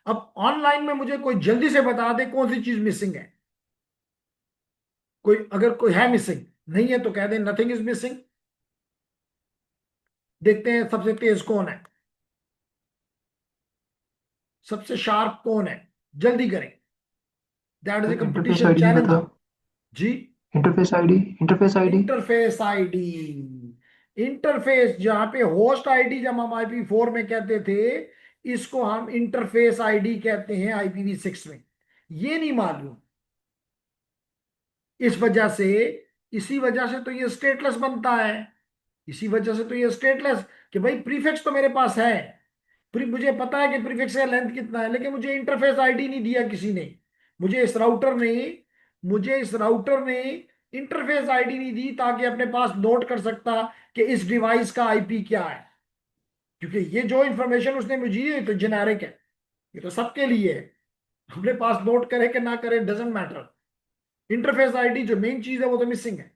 अब ऑनलाइन में मुझे कोई जल्दी से बता दे कौन सी चीज मिसिंग है। कोई अगर कोई है मिसिंग, नहीं है तो कह दे नथिंग इज मिसिंग। देखते हैं सबसे तेज कौन है, सबसे शार्प कौन है, जल्दी करें। That is a
interface
competition
ID
challenge now.
मतलब
जी,
interface ID. Interface ID
interface ID. Interface जहां पे होस्ट आईडी जब हम IP4 में कहते थे, इसको हम इंटरफेस आईडी कहते हैं IPv6 में। ये नहीं मालूम, इस वजह से, इसी वजह से तो ये स्टेटलेस बनता है। इसी वजह से तो ये स्टेटलेस, कि भाई प्रीफिक्स तो मेरे पास है, मुझे पता है कि प्रीफिक्स का लेंथ कितना है, लेकिन मुझे इंटरफेस आईडी नहीं दिया किसी ने, मुझे इस राउटर ने, मुझे इस राउटर ने इंटरफेस आईडी नहीं दी ताकि अपने पास नोट कर सकता कि इस डिवाइस का IP क्या है। क्योंकि ये जो इंफॉर्मेशन उसने मुझे दी ये तो जेनेरिक है, ये तो सबके लिए है, अपने पास नोट करे कि ना करे डजेंट मैटर। इंटरफेस आईडी जो मेन चीज है वो तो मिसिंग है,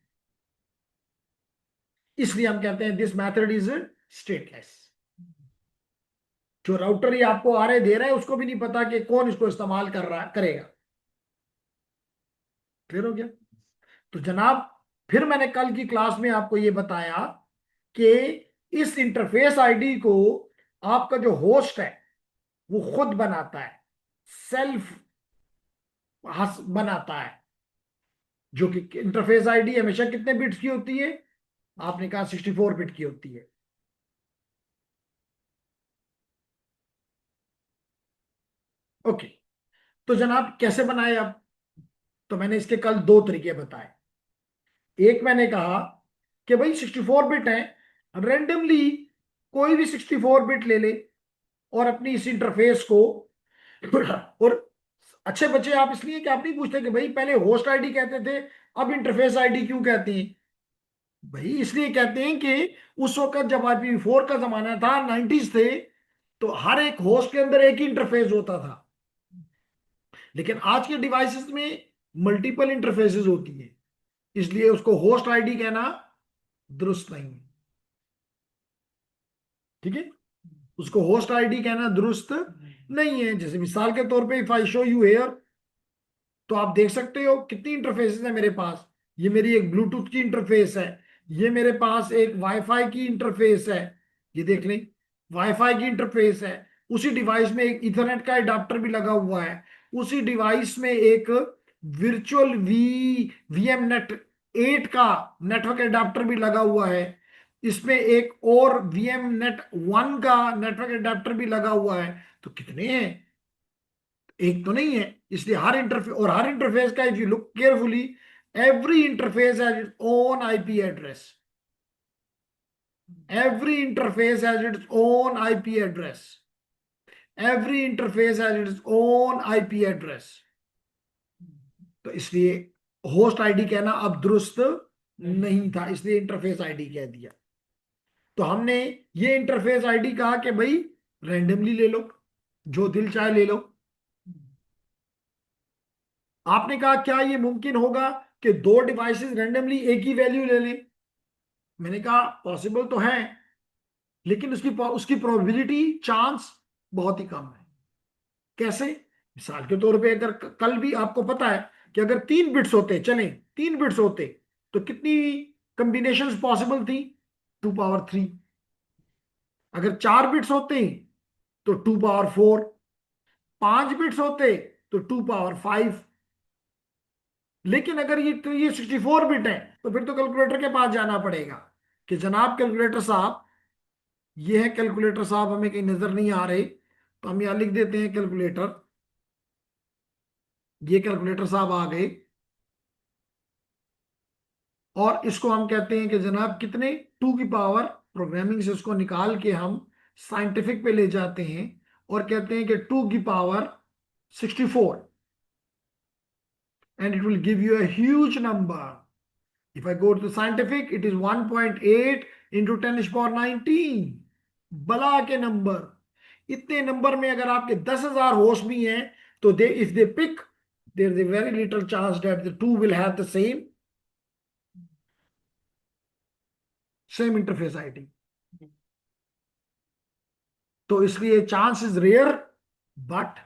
इसलिए हम कहते हैं दिस मेथड इज स्टेटलेस। जो राउटर ये आपको आरए दे रहा है उसको भी नहीं पता कि कौन इसको इस्तेमाल कर रहा करेगा। क्लियर हो गया? तो जनाब, फिर मैंने कल की क्लास में आपको ये बताया कि इस इंटरफेस आईडी को आपका जो होस्ट है वो खुद बनाता है, सेल्फ बनाता है। जो कि इंटरफेस आईडी हमेशा कितने बिट्स की होती है? आपने कहा 64 बिट की होती है। ओके, तो जनाब कैसे बनाए अब? तो मैंने इसके कल 2 तरीके बताए। एक मैंने कहा कि भाई 64 बिट है, रेंडमली कोई भी 64 बिट ले ले और अपनी इस इंटरफेस को और अच्छे बच्चे आप इसलिए कि आप नहीं पूछते कि भाई पहले होस्ट आईडी कहते थे अब इंटरफेस आईडी क्यों कहते हैं। भाई इसलिए कहते हैं कि उस वक्त जब IPv4 का जमाना था, 90s थे, तो हर एक होस्ट के अंदर एक ही इंटरफेस होता था। लेकिन आज के डिवाइसेस में मल्टीपल इंटरफेसेस होती है, इसलिए उसको होस्ट आईडी कहना दुरुस्त नहीं है। ठीक है, उसको होस्ट आईडी कहना दुरुस्त नहीं है। जैसे मिसाल के तौर पे if I show you here, तो आप देख सकते हो कितनी इंटरफेसेस है मेरे पास। ये मेरी एक ब्लूटूथ की इंटरफेस है, ये मेरे पास एक वाईफाई की इंटरफेस है, ये देख लें वाईफाई की इंटरफेस है। उसी डिवाइस में एक इथरनेट का एडाप्टर भी लगा हुआ है, उसी डिवाइस में एक वर्चुअल वीएम नेट 8 का नेटवर्क एडाप्टर भी लगा हुआ है, इसमें एक और वीएम नेट 1 का नेटवर्क एडाप्टर भी लगा हुआ है। तो कितने हैं? एक तो नहीं है। इसलिए हर इंटरफेस, और हर इंटरफेस का if you look carefully, every interface has its own IP address. every interface has its own IP address. Every interface has its own IP address. तो इसलिए होस्ट आईडी कहना अब दुरुस्त नहीं था, इसलिए इंटरफेस आईडी कह दिया। तो हमने ये इंटरफेस आईडी कहा कि भाई रैंडमली ले लो, जो दिल चाहे ले लो। आपने कहा क्या ये मुमकिन होगा कि 2 डिवाइसेस रैंडमली एक ही वैल्यू ले लें? मैंने कहा पॉसिबल तो है, लेकिन उसकी प्रोबेबिलिटी, चांस बहुत ही कम है। कैसे? मिसाल के तौर पे अगर कल भी आपको पता है कि अगर 3 बिट्स होते, चले 3 बिट्स होते, तो कितनी कॉम्बिनेशंस पॉसिबल थी? 2 पावर 3। अगर 4 बिट्स होते तो 2 पावर 4। 5 बिट्स होते तो 2 पावर 5। लेकिन अगर ये 64 बिट है, तो फिर तो कैलकुलेटर के पास जाना पड़ेगा कि जनाब कैलकुलेटर साहब, ये है कैलकुलेटर साहब, हमें कहीं नजर नहीं आ रहे, तो हम यहां लिख देते हैं कैलकुलेटर। ये कैलकुलेटर साहब आ गए, और इसको हम कहते हैं कि जनाब कितने, 2 की पावर, प्रोग्रामिंग से उसको निकाल के हम साइंटिफिक पे ले जाते हैं और कहते हैं कि 2 की power 64, and it will give you a huge number. If I go to the scientific, it is 1.8 into 10 is power 19. बला के नंबर। इतने नंबर में अगर आपके 10,000 होश भी हैं, तो they if they pick, there is a very little chance that the two will have the same interface ID. तो इसलिए चांस इज रेयर, बट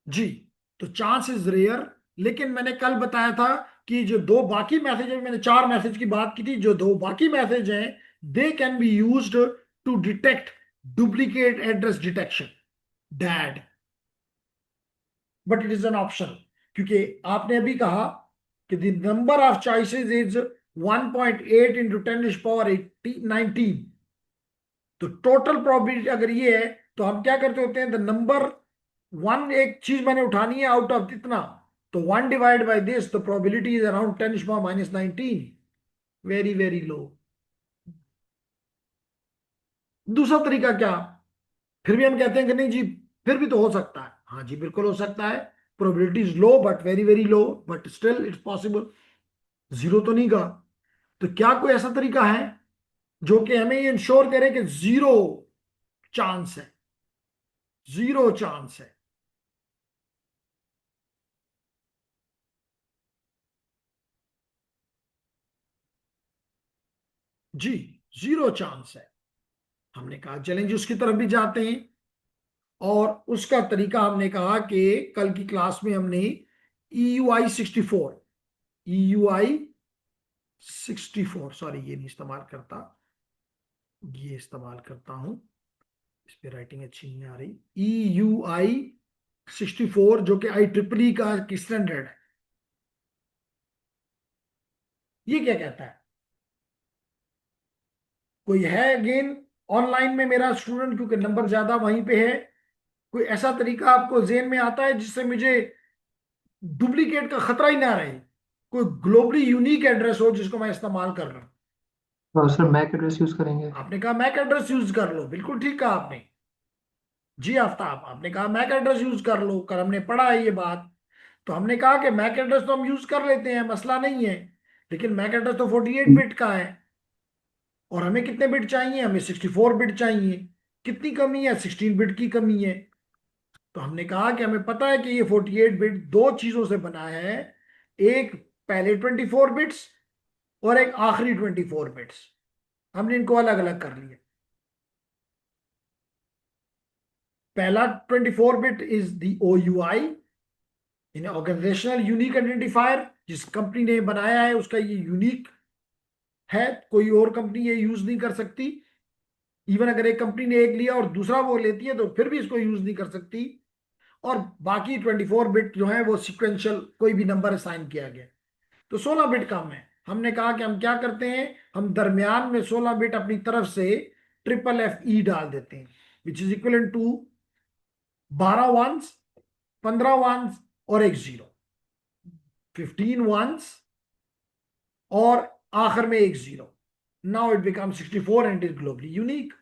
जी, तो चांस इज रेयर। लेकिन मैंने कल बताया था कि जो दो बाकी मैसेज है, मैंने 4 मैसेज की बात की थी, जो दो बाकी मैसेज हैं, they can be used to detect duplicate address detection, dad, but it is an option. क्योंकि आपने अभी कहा कि the number of choices is 1.8 into 10 is power 19। तो टोटल प्रोबेबिलिटी अगर ये है, तो हम क्या करते होते हैं, द नंबर वन, एक चीज मैंने उठानी है आउट ऑफ इतना, तो 1 divide by this, the probability is around 10⁻⁻19। Very very low. दूसरा तरीका क्या? फिर भी हम कहते हैं कि नहीं जी, फिर भी तो हो सकता है। हाँ जी, बिल्कुल हो सकता है। Probability is low, but very very low, but still it's possible. Zero तो नहीं कहा। तो क्या कोई ऐसा तरीका है जो कि हमें ये इंश्योर करे कि जीरो चांस है, जीरो चांस है? जी, जीरो चांस है। हमने कहा चलें जी, उसकी तरफ भी जाते हैं। और उसका तरीका हमने कहा कि कल की क्लास में हमने EUI 64, EUI 64, सॉरी ये नहीं इस्तेमाल करता, ये इस्तेमाल करता हूं, इस पे राइटिंग अच्छी नहीं आ रही। EUI 64 जो कि IEEE का स्टैंडर्ड है, ये क्या कहता है? कोई है अगेन ऑनलाइन में मेरा स्टूडेंट, क्योंकि नंबर ज्यादा वहीं पे है, कोई ऐसा तरीका आपको जेन में आता है जिससे मुझे डुप्लीकेट का खतरा ही ना रहे, कोई ग्लोबली यूनिक एड्रेस हो जिसको मैं इस्तेमाल कर रहा हूं?
तो सर मैक एड्रेस यूज करेंगे।
आपने कहा मैक एड्रेस यूज कर लो, बिल्कुल ठीक कहा आपने। जी आफ्ताब, आपने कहा मैक एड्रेस यूज कर लो, कल हमने पढ़ा है ये बात। तो हमने कहा कि मैक एड्रेस तो हम यूज कर लेते हैं, मसला नहीं है, लेकिन मैक एड्रेस तो 48 बिट का है, और हमें कितने बिट चाहिए? हमें 64 बिट चाहिए। कितनी कमी है? 16 बिट की कमी है। तो हमने कहा कि हमें पता है कि ये 48 बिट दो चीजों से बना है, एक पहले 24 बिट्स और एक आखिरी 24 बिट्स। हमने इनको अलग अलग कर लिया। पहला 24 bit is the OUI, in organizational unique identifier, जिस कंपनी ने बनाया है उसका ये यूनिक है, कोई और कंपनी ये यूज नहीं कर सकती। इवन अगर एक कंपनी ने एक लिया और दूसरा वो लेती है, तो फिर भी इसको यूज नहीं कर सकती। और बाकी 24 बिट जो है वो सिक्वेंशियल, कोई भी नंबर असाइन किया गया। तो 16 बिट कम है। हमने कहा कि हम क्या करते हैं, हम दरमियान में 16 बिट अपनी तरफ से FFE डाल देते हैं, which is equal to 12 1s, 15 1s और एक 0, 15 1s और आखिर में एक 0। Now it become 64 and is globally unique.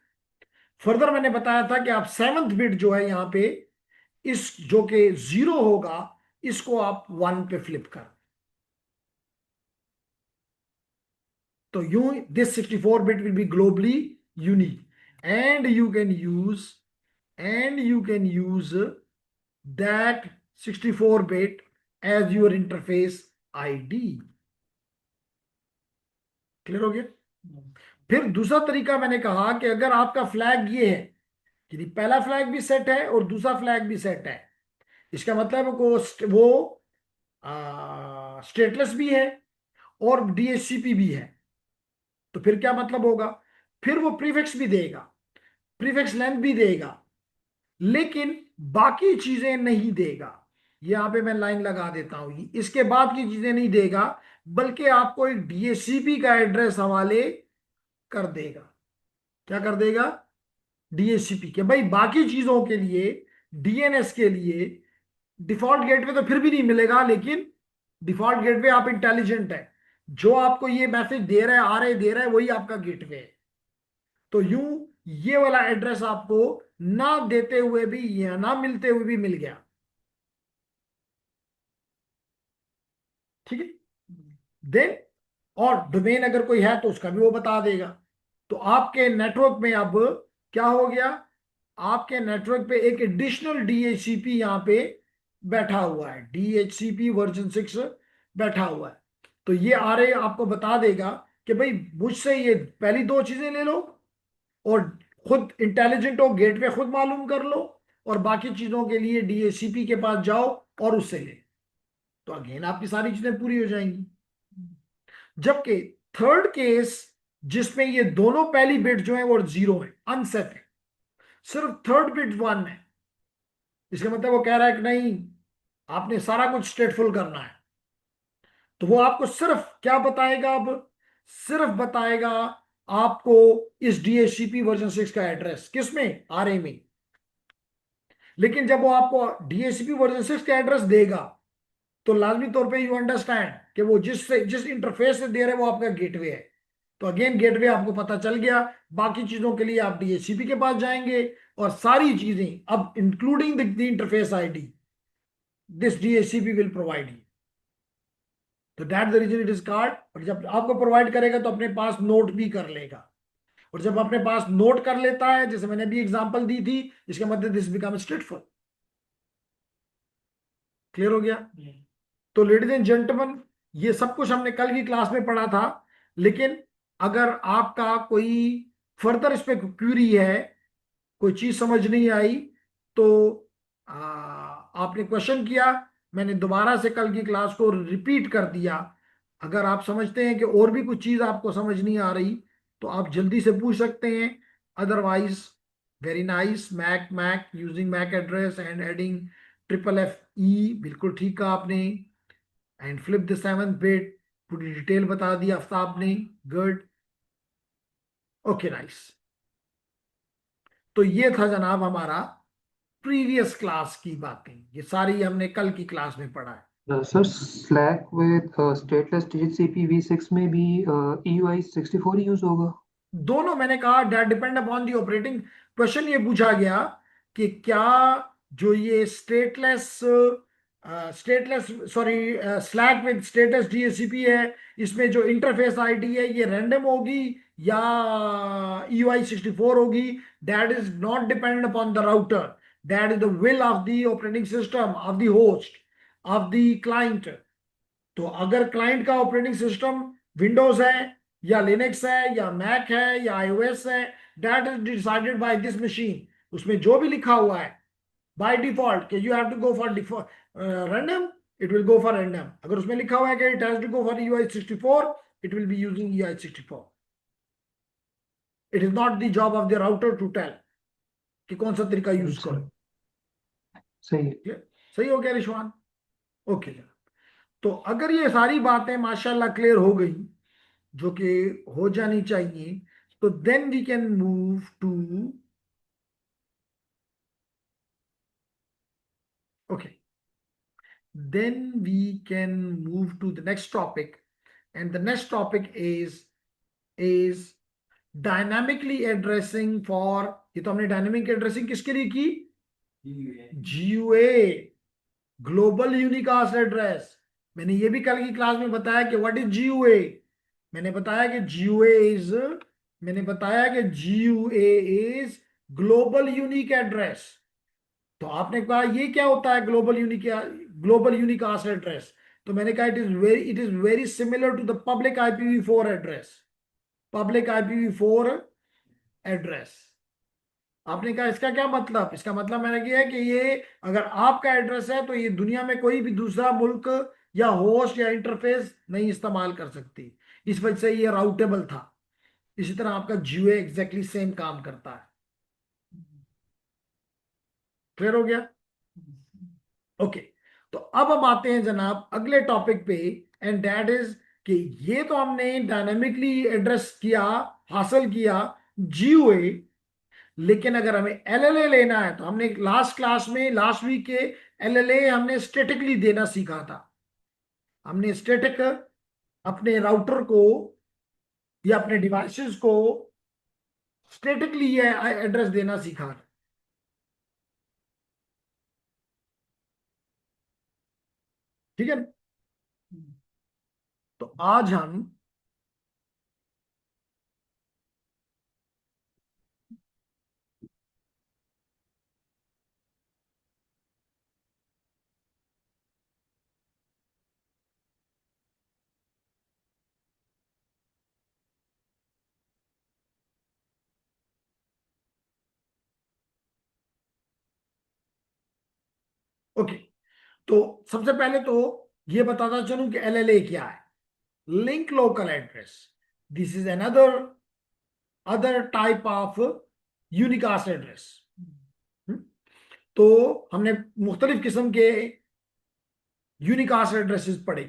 Further मैंने बताया था कि आप 7th बिट जो है यहाँ पे, इस जो कि 0 होगा, इसको आप 1 पे फ्लिप कर, तो यूं this 64 bit will be globally unique, and you can use that 64 bit as your interface ID. Clear हो गया? फिर दूसरा तरीका मैंने कहा कि अगर आपका फ्लैग ये है कि पहला फ्लैग भी सेट है और दूसरा फ्लैग भी सेट है, इसका मतलब वो स्टेटलेस भी है और डीएचसीपी भी है, तो फिर क्या मतलब होगा? फिर वो प्रीफिक्स भी देगा, प्रीफिक्स लेंथ भी देगा, लेकिन बाकी चीजें नहीं देगा। यहां पे मैं लाइन लगा देता हूं, इसके बाद की चीजें नहीं देगा, बल्कि आपको एक डीएचसीपी का एड्रेस हवाले कर देगा। क्या कर देगा? डीएचसीपी के। भाई बाकी चीजों के लिए, डीएनएस के लिए डिफॉल्ट गेटवे तो फिर भी नहीं मिलेगा, लेकिन डिफॉल्ट गेटवे आप इंटेलिजेंट है, जो आपको ये मैसेज दे रहा है, आरए दे रहा है, वही आपका गेटवे है। तो यूं ये वाला एड्रेस आपको ना देते हुए भी या ना मिलते हुए भी मिल गया। ठीक है? देन और डोमेन अगर कोई है तो उसका भी वो बता देगा। तो आपके नेटवर्क में अब क्या हो गया? आपके नेटवर्क पे एक एडिशनल डीएचसीपी यहां पे बैठा हुआ है, डीएचसीपी वर्जन 6 बैठा हुआ है। तो ये आरए आपको बता देगा कि भाई मुझसे ये पहली दो चीजें ले लो और खुद इंटेलिजेंट हो, गेटवे खुद मालूम कर लो, और बाकी चीजों के लिए डीएचसीपी के पास जाओ और उससे ले। तो अगेन आपकी सारी चीजें पूरी हो जाएंगी। जबकि थर्ड केस जिसमें ये दोनों पहली बिट जो है वो जीरो है, अनसेट है, सिर्फ थर्ड बिट 1 है, इसका मतलब वो कह रहा है कि नहीं आपने सारा कुछ स्टेटफुल करना है। तो वो आपको सिर्फ क्या बताएगा? अब सिर्फ बताएगा आपको इस डीएचसीपी वर्जन 6 का एड्रेस, किसमें? आरए में। लेकिन जब वो आपको डीएचसीपी वर्जन 6 का एड्रेस देगा तो लाजमी तौर पे यू अंडरस्टैंड कि वो जिस इंटरफेस से दे रहे हैं वो आपका गेटवे है। तो अगेन गेटवे आपको पता चल गया। बाकी चीजों के लिए आप डीएचसीपी के पास जाएंगे और सारी चीजें अब including the interface ID this DHCP will provide you. तो that the reason it is card. और जब आपको प्रोवाइड करेगा तो अपने पास नोट भी कर लेगा, और जब अपने पास नोट कर लेता है, जैसे मैंने भी एग्जांपल दी थी, इसका मतलब दिस बिकम स्ट्रेटफॉर। क्लियर हो गया? तो लेडीज एंड जेंटलमैन, ये सब कुछ हमने कल की क्लास में पढ़ा था, लेकिन अगर आपका कोई फर्दर इस पे क्यूरी है, कोई चीज समझ नहीं आई, तो आपने क्वेश्चन किया, मैंने दोबारा से कल की क्लास को रिपीट कर दिया। अगर आप समझते हैं कि और भी कुछ चीज आपको समझ नहीं आ रही तो आप जल्दी से पूछ सकते हैं। Otherwise very nice. MAC MAC using MAC address and adding triple F E, बिल्कुल ठीक कहा आपने। And flip the 7th bit, पूरी डिटेल बता दी आफ्ताब ने। Good, okay nice. तो ये था जनाब हमारा प्रीवियस क्लास की बातें, ये सारी हमने कल की क्लास में पढ़ा है।
Sir slack with stateless DHCP V6 में भी EUI 64 यूज होगा?
दोनों मैंने कहा that depend upon the operating. Question ये पूछा गया कि क्या जो ये stateless sorry SLAAC with status DHCP है, इसमें जो इंटरफेस आईडी है ये रैंडम होगी या EUI 64 होगी? That is not dependent upon the router, that is the will of the operating system of the host of the client. तो अगर क्लाइंट का ऑपरेटिंग सिस्टम विंडोज है या लिनक्स है या मैक है या iOS है, that is decided by this machine. उसमें जो भी लिखा हुआ है बाय डिफॉल्ट कि you have to go for random, it will go for random. अगर उसमें लिखा हुआ है कि it has to go for EUI 64, it will be using EUI 64। It is not the job of the router to tell कि कौन सा तरीका यूज करो।
सही है।
सही हो गया रिशवान? ओके। तो अगर ये सारी बातें माशाल्लाह क्लियर हो गई, जो कि हो जानी चाहिए, तो then we can move to okay then we can move to the next topic, and the next topic is dynamically addressing for, ये तो हमने डायनामिक एड्रेसिंग किसके लिए की? GUA, global unicast address. मैंने ये भी कल की क्लास में बताया कि व्हाट इज GUA। मैंने बताया कि GUA is global unique address. तो आपने कहा ये क्या होता है ग्लोबल यूनिकास्ट एड्रेस? तो मैंने कहा it is very similar to the public IPv4 address, public IPv4 address. आपने कहा इसका क्या मतलब? इसका मतलब मैंने किया है कि ये अगर आपका एड्रेस है तो ये दुनिया में कोई भी दूसरा मुल्क या होस्ट या इंटरफेस नहीं इस्तेमाल कर सकती, इस वजह से ये राउटेबल था। इसी तरह आपका GUI एग्जैक्टली सेम काम करता है। क्लियर हो गया? ओके, तो अब हम आते हैं जनाब अगले टॉपिक पे, एंड दैट इज कि ये तो हमने डायनामिकली एड्रेस किया, हासिल किया GUI, लेकिन अगर हमें LLA लेना है तो हमने लास्ट क्लास में, लास्ट वीक के LLA हमने स्टैटिकली देना सीखा था। हमने स्टैटिक अपने राउटर को या अपने डिवाइसेस को स्टैटिकली ये एड्रेस देना सीखा। ठीक है, तो आज हम ओके, तो सबसे पहले तो ये बताता चलूं कि LLA क्या है। Link local address, this is another other type of unicast address. तो हमने मुख्तलिफ किस्म के यूनिकास्ट एड्रेसेस पढ़े।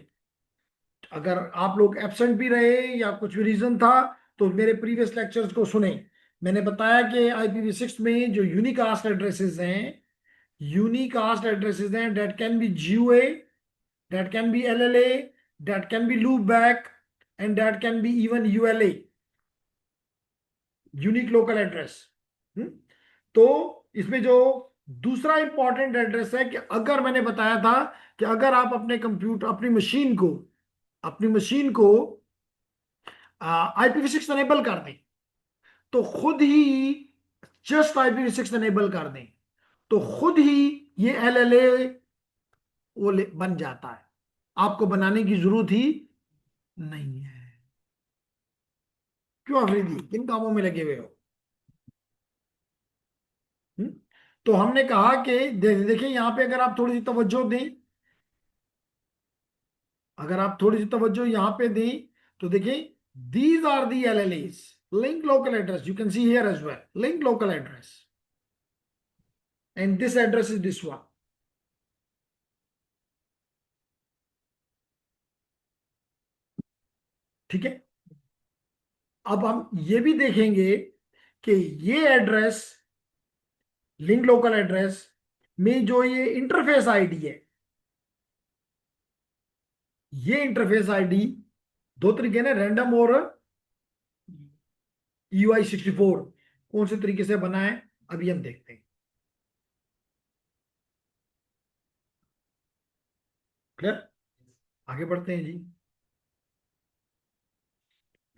अगर आप लोग एब्सेंट भी रहे या कुछ भी रीजन था तो मेरे प्रीवियस लेक्चर्स को सुने। मैंने बताया कि IPv6 में जो यूनिकास्ट एड्रेसेस हैं, यूनिकास्ट एड्रेसेस हैं, that can be GUI, that can be LLA, that can be loopback, and that can be even ULA, unique local address. तो इसमें जो दूसरा इंपॉर्टेंट एड्रेस है कि अगर मैंने बताया था कि अगर आप अपने कंप्यूटर, अपनी मशीन को IPv6 अनेबल कर दें तो खुद ही, जस्ट IPv6 अनेबल कर दें तो खुद ही ये LLA वो बन जाता है, आपको बनाने की जरूरत ही नहीं है। क्यों अफरीदी, किन कामों में लगे हुए हो? हम्म? तो हमने कहा कि देखिए यहां पे अगर आप थोड़ी सी तवज्जो दें, अगर आप थोड़ी सी तवज्जो यहां पे दें तो देखिए, these are the LLAs, link local address, you can see here as well, link local address, and this address is this one. ठीक है, अब हम ये भी देखेंगे कि ये एड्रेस, लिंक लोकल एड्रेस में जो ये इंटरफेस आईडी है, ये इंटरफेस आईडी दो तरीके ना, रैंडम और UI64, कौन से तरीके से बना है अभी हम देखते हैं। क्लियर? आगे बढ़ते हैं जी।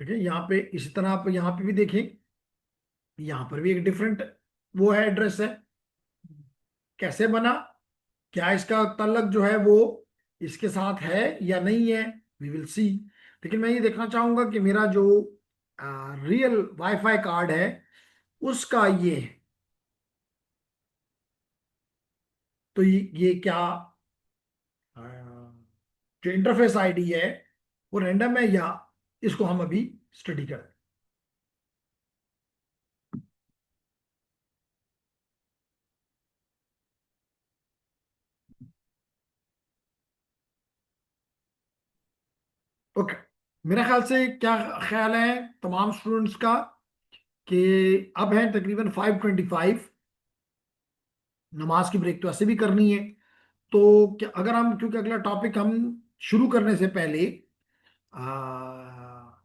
देखिए यहाँ पे इसी तरह आप यहाँ पे भी देखें, यहाँ पर भी एक डिफरेंट वो है, एड्रेस है। कैसे बना, क्या इसका तल्लक जो है वो इसके साथ है या नहीं है, वी विल सी। लेकिन मैं ये देखना चाहूंगा कि मेरा जो रियल वाईफाई कार्ड है उसका ये है, तो ये क्या अ, जो इंटरफेस आईडी है वो रैंडम है या इसको हम अभी स्टडी करें। ओके, मेरे ख्याल से क्या ख्याल है तमाम स्टूडेंट्स का कि अब है तकरीबन 5:25, नमाज की ब्रेक तो ऐसे भी करनी है। तो क्या अगर हम, क्योंकि अगला टॉपिक हम शुरू करने से पहले,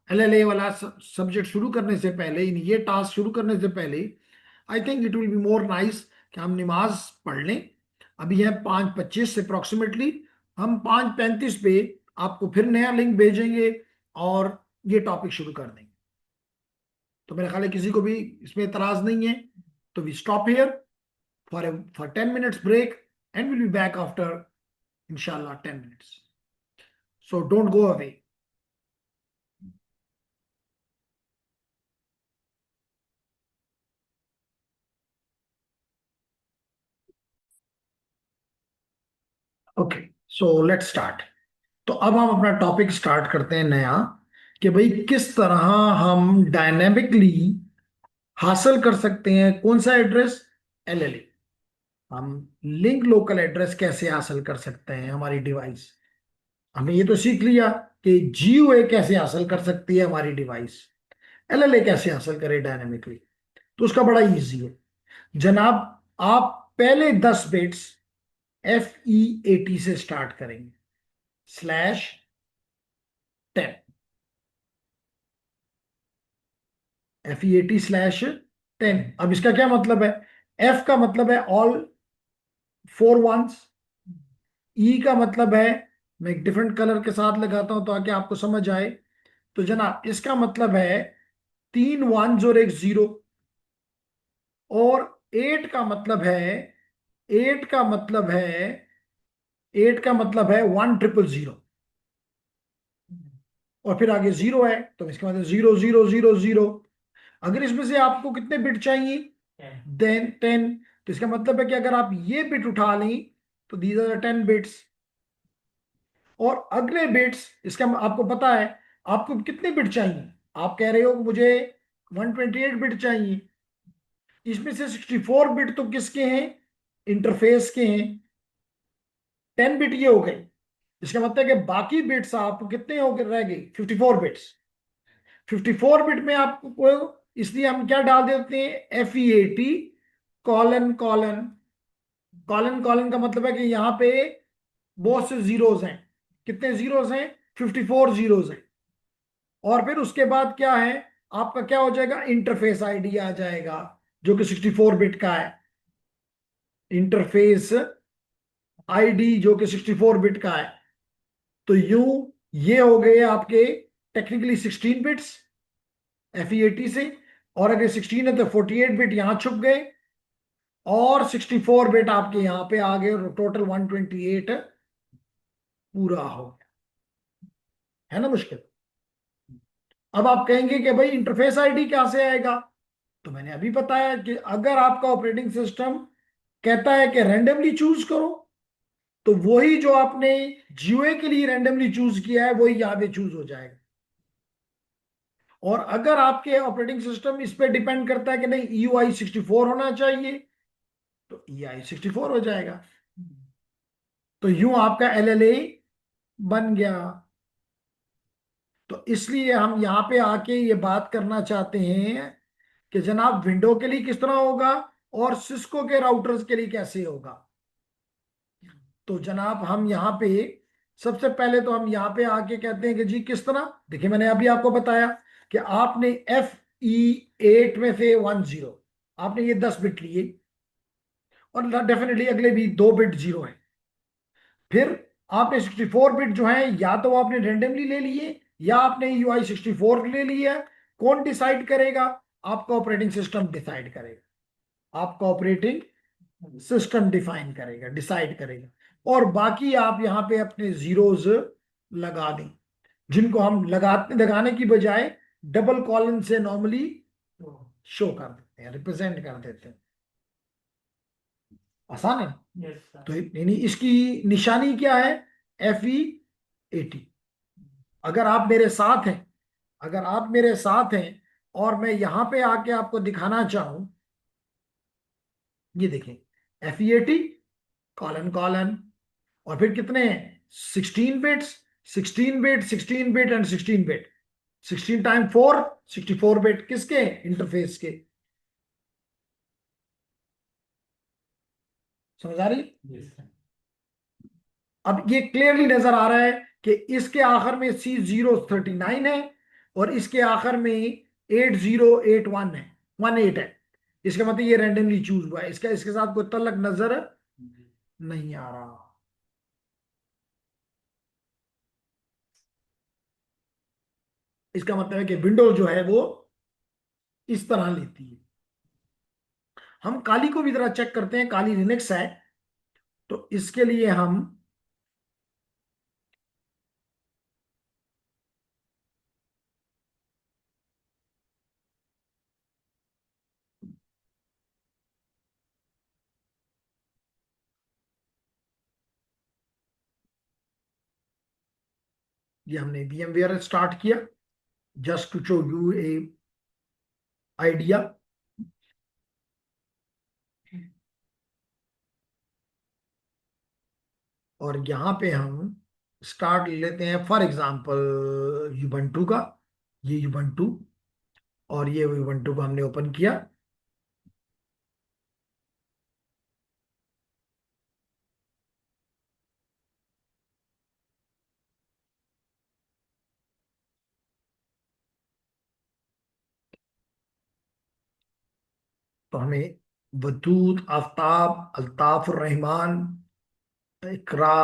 LLA वाला सब्जेक्ट शुरू करने से पहले, ये टास्क शुरू करने से पहले, I think it will be more nice कि हम नमाज पढ़ लें। अभी है 5:25 अप्रोक्सीमेटली, हम 5:35 पे आपको फिर नया लिंक भेजेंगे और ये टॉपिक शुरू कर देंगे। तो मेरे ख्याल है किसी को भी इसमें एतराज नहीं है, तो we stop here for 10 minutes break and we'll be back after inshallah 10 minutes. So don't go away. Okay, so let's start. तो अब हम अपना टॉपिक स्टार्ट करते हैं नया, कि भाई किस तरह हम डायनेमिकली हासिल कर सकते हैं कौन सा एड्रेस, एलएलए। हम लिंक लोकल एड्रेस कैसे हासिल कर सकते हैं हमारी डिवाइस। हमने ये तो सीख लिया कि जीयूए कैसे हासिल कर सकती है हमारी डिवाइस, एलएलए कैसे हासिल करे डायनेमिकली। तो उसका बड़ा इजी है जनाब। आप पहले 10 बिट्स FE80 से स्टार्ट करेंगे, /10। FE80/10। अब इसका क्या मतलब है? F का मतलब है ऑल 4 ones, E का मतलब है, मैं एक डिफरेंट कलर के साथ लगाता हूं ताकि आपको समझ आए। तो जनाब इसका मतलब है 3 ones और एक 0। और 8 का मतलब है, 8 का मतलब है 8 का मतलब है 1000। और फिर आगे 0 है, तो इसका मतलब 0000। अगर इसमें से आपको कितने बिट चाहिए? देन 10। तो इसका मतलब है कि अगर आप ये बिट उठा लें तो दीज आर 10 बिट्स। और अगले बिट्स, इसका आपको पता है आपको कितने बिट चाहिए। आप कह रहे हो कि मुझे 128 बिट चाहिए। इसमें से 64 बिट तो किसके हैं? इंटरफेस के हैं। 10 बिट ये हो गई। इसका मतलब है कि बाकी बिट्स आपको कितने हो गए, रह गए 54 बिट्स। 54 बिट में आपको, इसलिए हम क्या डाल देते हैं, FE80 colon colon. Colon colon का मतलब है कि यहाँ पे बहुत से जीरोस हैं। कितने जीरोस हैं? 54 जीरोस हैं। और फिर उसके बाद क्या है, आपका क्या हो जाएगा, इंटरफेस आईडी आ जाएगा जो कि 64 बिट का है। इंटरफेस आईडी जो कि 64 बिट का है। तो यूं ये हो गए आपके टेक्निकली 16 बिट्स FE80 से। और अगर 16 है तो 48 बिट यहां छुप गए, और 64 बिट आपके यहां पे आ गए, और टोटल 128 पूरा हो गया। है ना मुश्किल? अब आप कहेंगे कि भाई इंटरफेस आईडी क्या से आएगा। तो मैंने अभी बताया कि अगर आपका ऑपरेटिंग सिस्टम कहता है कि रैंडमली चूज करो, तो वही जो आपने जीओए के लिए रैंडमली चूज किया है वही यहां पे चूज हो जाएगा। और अगर आपके ऑपरेटिंग सिस्टम इस पे डिपेंड करता है कि नहीं EUI64 होना चाहिए, तो EI64 हो जाएगा। तो यूं आपका LLA बन गया। तो इसलिए हम यहां पे आके ये बात करना चाहते हैं कि जनाब विंडो के लिए किस तरह होगा और सिस्को के राउटर्स के लिए कैसे होगा। तो जनाब हम यहाँ पे सबसे पहले तो हम यहाँ पे आके कहते हैं कि जी किस तरह, देखिए मैंने अभी आपको बताया कि आपने FE8 में से 10, आपने ये 10 बिट लिए, और डेफिनेटली अगले भी 2 बिट 0 है। फिर आपने 64 बिट जो है या तो आपने रेंडमली ले लिए या आपने UI64 ले लिया। कौन डिसाइड करेगा? आपका ऑपरेटिंग सिस्टम डिसाइड करेगा। आपका ऑपरेटिंग सिस्टम डिफाइन करेगा, डिसाइड करेगा। और बाकी आप यहाँ पे अपने जीरोज लगा दें, जिनको हम लगाने की बजाय डबल कॉलन से नॉर्मली शो कर देते हैं, रिप्रेजेंट कर देते हैं। आसान है। तो यानी इसकी निशानी क्या है? FE80। अगर आप मेरे साथ हैं, अगर आप मेरे साथ हैं और मैं यहां पे आके आपको दिखाना चाहूं, ये देखें FE80 कॉलन कॉलन, और फिर कितने हैं? 16 bits, 16 bit, 16 bit and 16 bit. 16 time 4, 64 bit. किसके? इंटरफेस के। समझ आ रही? अब ये क्लियरली नजर आ रहा है कि इसके आखिर में C039 है और इसके आखिर में 8081 है, 18 है। इसका मतलब ये रैंडमली चूज हुआ है। इसका इसके साथ कोई तल्लक नजर नहीं आ रहा। इसका मतलब है कि विंडोज जो है वो इस तरह लेती है। हम काली को भी जरा चेक करते हैं, काली लिनक्स है। तो इसके लिए हम ये हमने VMware स्टार्ट किया just to show you a idea. और यहाँ पे हम स्टार्ट लेते हैं फॉर एग्जांपल युबंटू का। ये युबंटू, और ये युबंटू को हमने ओपन किया। तो हमें वदूद, आफ्ताब, अल्ताफ रहमान, इकरा,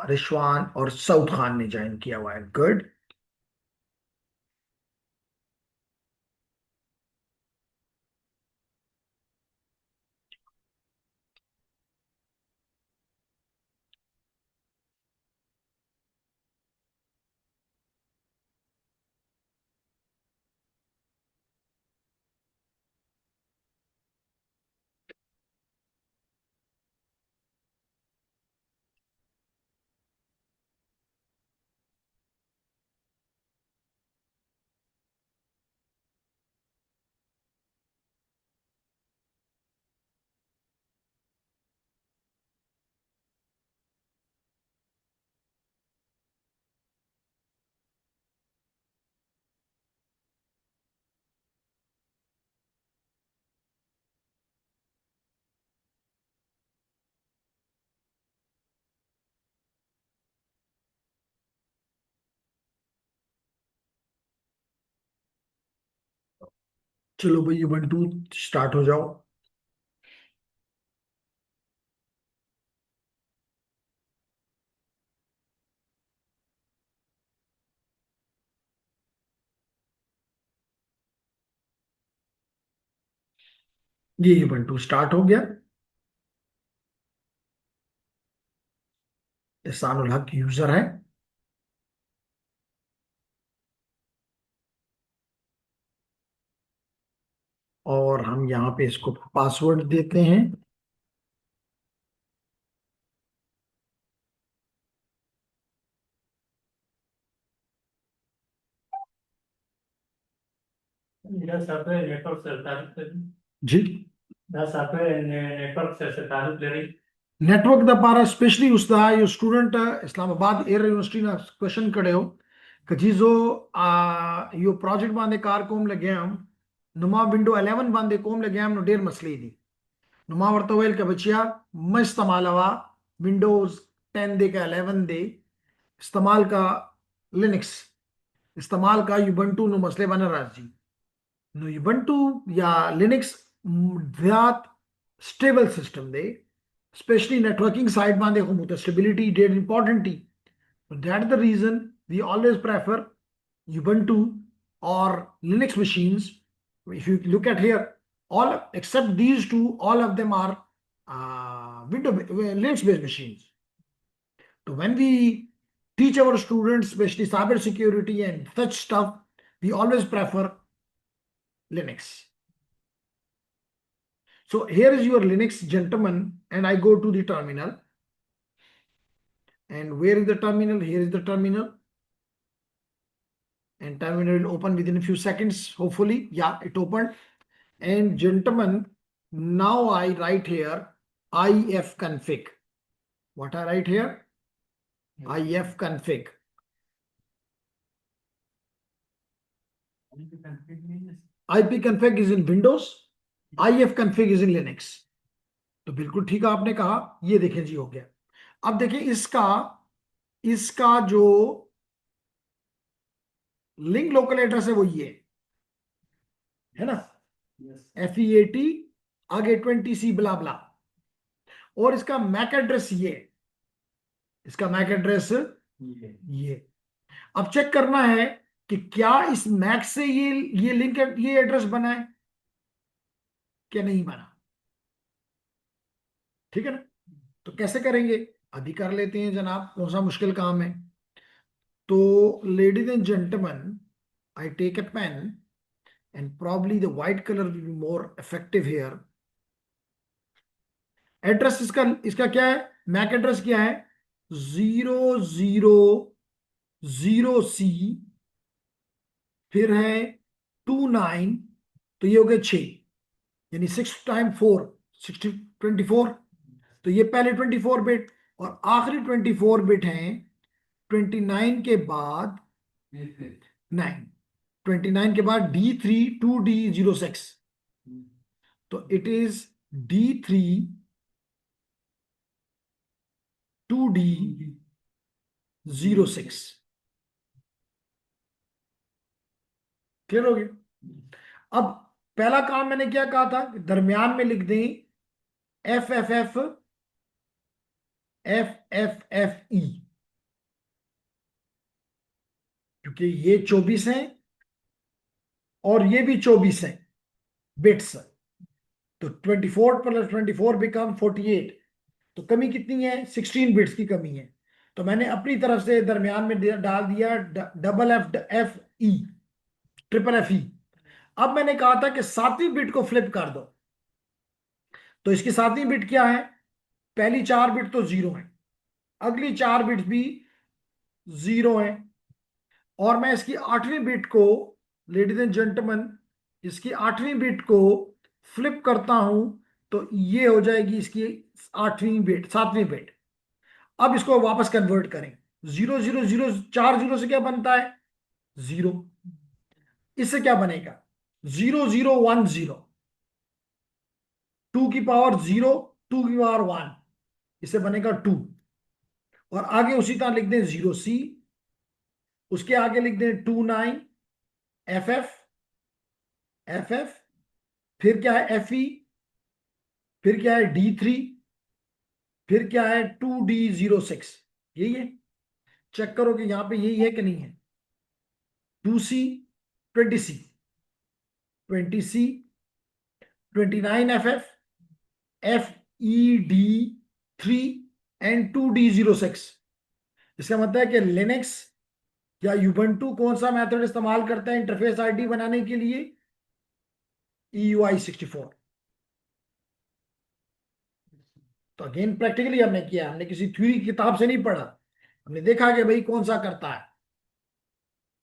रिशवान और सऊद खान ने ज्वाइन किया हुआ है। गुड। चलो भाई युबंटू स्टार्ट हो जाओ। ये युबंटू स्टार्ट हो गया। एहसानुल हक यूजर है। और हम यहाँ पे इसको पासवर्ड देते हैं।
मेरा सारे नेटवर्क से तारुफ है।
जी।
मेरा सारे नेटवर्क से तारुफ ले रही।
नेटवर्क द पारा स्पेशली उसदा यो स्टूडेंट इस्लामाबाद एयर यूनिवर्सिटी ना क्वेश्चन करे हो कि जी जो यो प्रोजेक्ट बांधे कार कोम लगे हम नुमा विंडो 11 बांधे कोम लगे हम नो डेर मसले दी नुमा वर्तो वेल के बचिया मैं इस्तेमाल हवा विंडोज 10 दे का 11 दे इस्तेमाल का लिनक्स इस्तेमाल का युबंटू नो मसले बना राजी नो युबंटू या लिनक्स ज़्यादा stable system they especially networking side maan dekho muta stability did important. So that's the reason we always prefer Ubuntu or Linux machines. If you look at here, all except these two, all of them are Linux based machines. So when we teach our students, especially cyber security and such stuff, we always prefer Linux. So here is your Linux, gentlemen, and I go to the terminal. And where is the terminal? Here is the terminal. And terminal will open within a few seconds, hopefully. Yeah, it opened. And gentlemen, now I write here ifconfig. What I write here? Ifconfig. ipconfig is in Windows, ifconfig is in Linux. तो बिल्कुल ठीक आपने कहा। ये देखें जी हो गया। अब देखें इसका इसका जो लिंक लोकल एड्रेस है वो ये है ना, FEAT आगे 20C ब्ला ब्ला। और इसका मैक एड्रेस ये, इसका मैक एड्रेस ये। अब चेक करना है कि क्या इस मैक से ये लिंक ये एड्रेस बना है क्या नहीं बना। ठीक है ना। तो कैसे करेंगे अभी कर लेते हैं जनाब, कौन सा मुश्किल काम है। तो ladies and gentleman, I take a pen and probably the white color will be more effective here. Address इसका इसका क्या है, मैक एड्रेस क्या है 000 0C, फिर है 29, तो ये हो गए 6, यानी 6 टाइम 4 24। तो ये पहले 24 बिट और आखिरी 24 बिट हैं 29 के बाद 9, 29 के बाद D3 2D06, तो it is D3 2D06। Clear हो गया? अब पहला काम मैंने क्या कहा था, दरमियान में लिख दें F F F F F F E, क्योंकि ये 24 हैं और ये भी 24 हैं बिट्स, तो 24 प्लस 24 बिकम 48, तो कमी कितनी है, 16 बिट्स की कमी है। तो मैंने अपनी तरफ से दरमियान में डाल दिया double F F E, triple F ई। अब मैंने कहा था कि सातवीं बिट को फ्लिप कर दो, तो इसकी सातवीं बिट क्या है, पहली 4 बिट तो 0 है, अगली 4 बिट्स भी 0 है, और मैं इसकी 8वीं बिट को, लेडीज एंड जेंटलमैन, इसकी 8वीं बिट को फ्लिप करता हूं तो ये हो जाएगी इसकी 8वीं बिट, 7वीं बिट। अब इसको वापस कन्वर्ट करें, 0 0 0, 4 0 से क्या बनता है 0, इससे क्या बनेगा 0 0 1 0, 2 की पावर 0, 2 की पावर 1, इससे बनेगा 2, और आगे उसी तरह लिख दें 0C, उसके आगे लिख दें 29 एफ एफ एफ एफ, फिर क्या है FE, फिर क्या है D3, फिर क्या है 2D06, यही है। चेक करो कि यहां पे यही है कि नहीं है, 2C 20C 20C 29 FF FED3 and 2D06। इसका मतलब है कि लिनक्स या यूबंटू कौन सा मेथड इस्तेमाल करता है इंटरफेस आईडी बनाने के लिए, EUI64। तो अगेन प्रैक्टिकली हमने किया, हमने किसी थ्योरी की किताब से नहीं पढ़ा, हमने देखा कि भाई कौन सा करता है।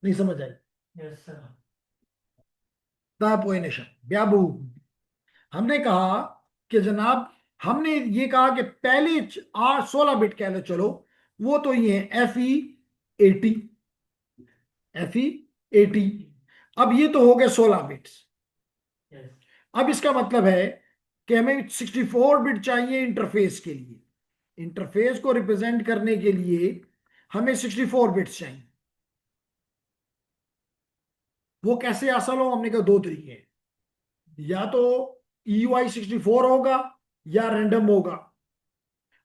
नहीं समझ आई?
Yes sir.
पोइनेशन ब्याबू, हमने कहा कि जनाब, हमने ये कहा कि पहले 16 बिट कह लो, चलो वो तो ये है FE80 FE80। अब ये तो हो गए 16 बिट्स।
यस।
अब इसका मतलब है कि हमें 64 बिट चाहिए इंटरफेस के लिए, इंटरफेस को रिप्रेजेंट करने के लिए हमें 64 बिट्स चाहिए। वो कैसे हासिल हो, हमने कहा दो तरीके हैं, या तो EUI64 होगा या रैंडम होगा,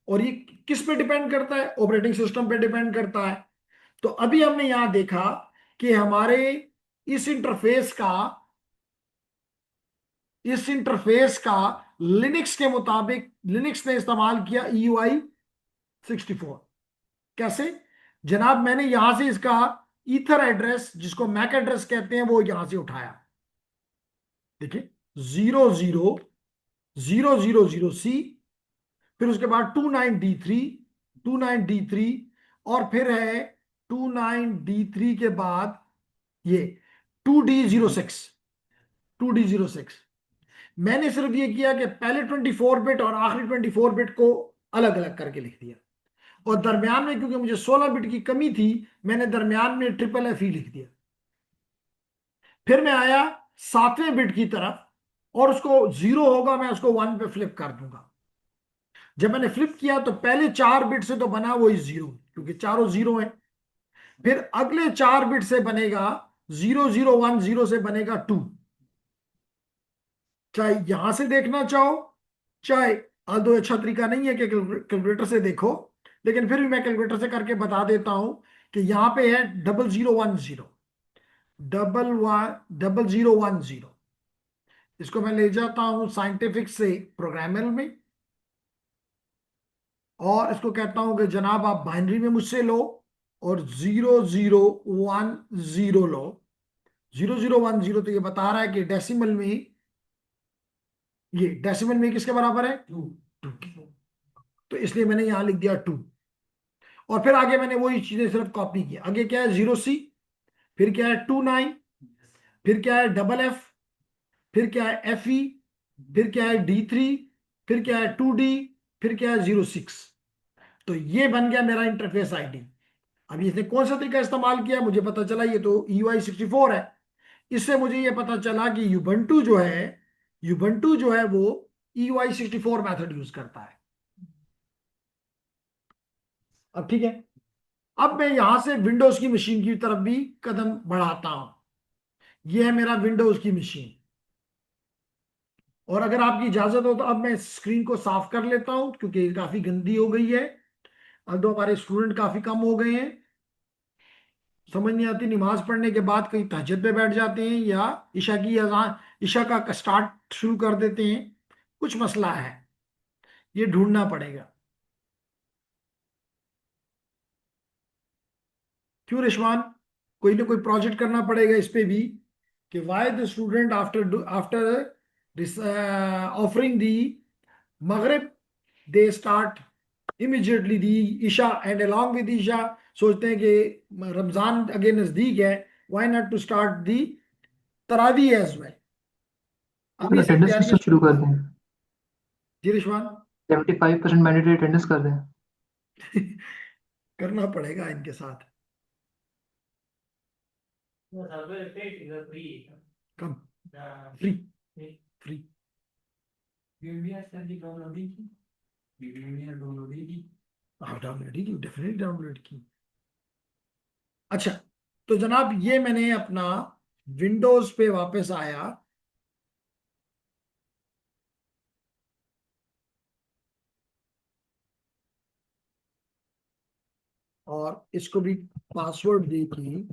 और ये किस पे डिपेंड करता है, ऑपरेटिंग सिस्टम पे डिपेंड करता है। तो अभी हमने यहां देखा कि हमारे इस इंटरफेस का लिनक्स के मुताबिक, लिनक्स ने इस्तेमाल किया EUI64। कैसे जनाब, मैंने यहां से इसका ईथर एड्रेस, जिसको मैक एड्रेस कहते हैं, वो यहां से उठाया। देखिए 00 0 0 0 C, फिर उसके बाद 29D3 29D3, और फिर है 29D3 के बाद ये 2D06 2D06। मैंने सिर्फ ये किया कि पहले 24 बिट और आखिरी 24 बिट को अलग अलग करके लिख दिया, और दरमियान में क्योंकि मुझे 16 बिट की कमी थी, मैंने दरमियान में ट्रिपल FE लिख दिया। फिर मैं आया 7वें बिट की तरफ, और उसको 0 होगा, मैं उसको 1 पे फ्लिप कर दूंगा। जब मैंने फ्लिप किया तो पहले 4 बिट से तो बना वही 0, क्योंकि चारों 0 है। फिर अगले 4 बिट से बनेगा 0 0 1 0 से बनेगा 2। चाहे यहां से देखना चाहो, चाहे दो अच्छा तरीका नहीं है कि कैलकुलेटर से देखो, लेकिन फिर भी मैं कैलकुलेटर से करके बता देता हूं कि यहां पे है 0010 0010। इसको मैं ले जाता हूं साइंटिफिक से प्रोग्रामर में, और इसको कहता हूं कि जनाब आप बाइनरी में मुझसे लो, और 0010 लो। 0010 तो ये बता रहा है कि डेसिमल में, ये डेसिमल में किसके बराबर है 2 की, तो इसलिए मैंने यहां लिख दिया 2। और फिर आगे मैंने वही चीजें सिर्फ कॉपी की। आगे क्या है 0C, फिर क्या है 29, फिर क्या है FF, फिर क्या है FE, फिर क्या है D3, फिर क्या है 2D, फिर क्या है 06। तो ये बन गया मेरा इंटरफेस आईडी। अब इसने कौन सा तरीका इस्तेमाल किया मुझे पता चला, ये तो UI64 है। इससे मुझे ये पता चला कि युबंटू जो है वो UI64 मेथड यूज करता है। अब ठीक है, अब मैं यहां से विंडोज की मशीन की तरफ भी कदम बढ़ाता हूं। ये है मेरा विंडोज की मशीन, और अगर आपकी इजाजत हो तो अब मैं स्क्रीन को साफ कर लेता हूं क्योंकि काफी गंदी हो गई है। अब तो हमारे स्टूडेंट काफी कम हो गए हैं, समझ नहीं आती, नमाज पढ़ने के बाद कहीं तहज्जुद पे बैठ जाते हैं या ईशा की अजान, ईशा का स्टार्ट शुरू कर देते हैं। कुछ मसला है, ये ढूंढना पड़ेगा। क्यों रिशवान, कोई ना कोई प्रोजेक्ट करना पड़ेगा इस पे भी, कि why the student after after offering the Maghrib they start immediately the Isha, and along with Isha सोचते हैं कि रमजान आगे नजदीक है, why not to start the Taraweeh as well. अभी से
अटेंडेंस
तैयारियां
सिस्टम शुरू कर दें।
जी रिशवान
75% मैंडेटरी अटेंडेंस कर दें।
करना पड़ेगा इनके साथ।
free.
कम
Uh,
फ्री,
free.
फ्री हाँ डाउनलोड की, डेफिनेटली डाउनलोड की। अच्छा, तो जनाब ये मैंने अपना विंडोज पे वापस आया, और इसको भी पासवर्ड दे के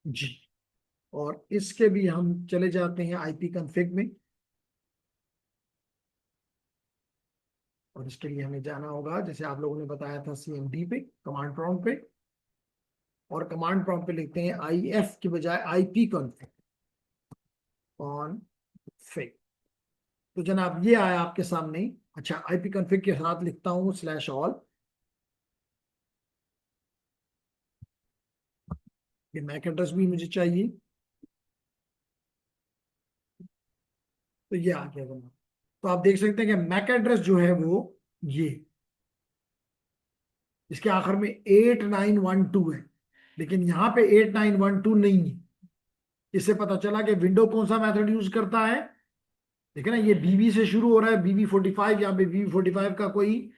जी, और इसके भी हम चले जाते हैं आईपी कॉन्फ़िग में, और इसके लिए हमें जाना होगा जैसे आप लोगों ने बताया था CMD पे, कमांड प्रॉम्प्ट पे, और कमांड प्रॉम्प्ट पे लिखते हैं IF की बजाय IP कॉन्फ़िग। तो जनाब ये आया आपके सामने। अच्छा, IP कॉन्फ़िग के साथ लिखता हूँ /all, ये मैक एड्रेस भी मुझे चाहिए, तो ये आ गया जनाब। तो आप देख सकते हैं कि मैक एड्रेस जो है वो ये, इसके आखिर में 8912 है, लेकिन यहाँ पे 8912 नहीं है। इससे पता चला कि विंडो कौन सा मेथड यूज करता है। देखिए ना, ये BB से शुरू हो रहा है, BB45, यहाँ पे BB45 का कोई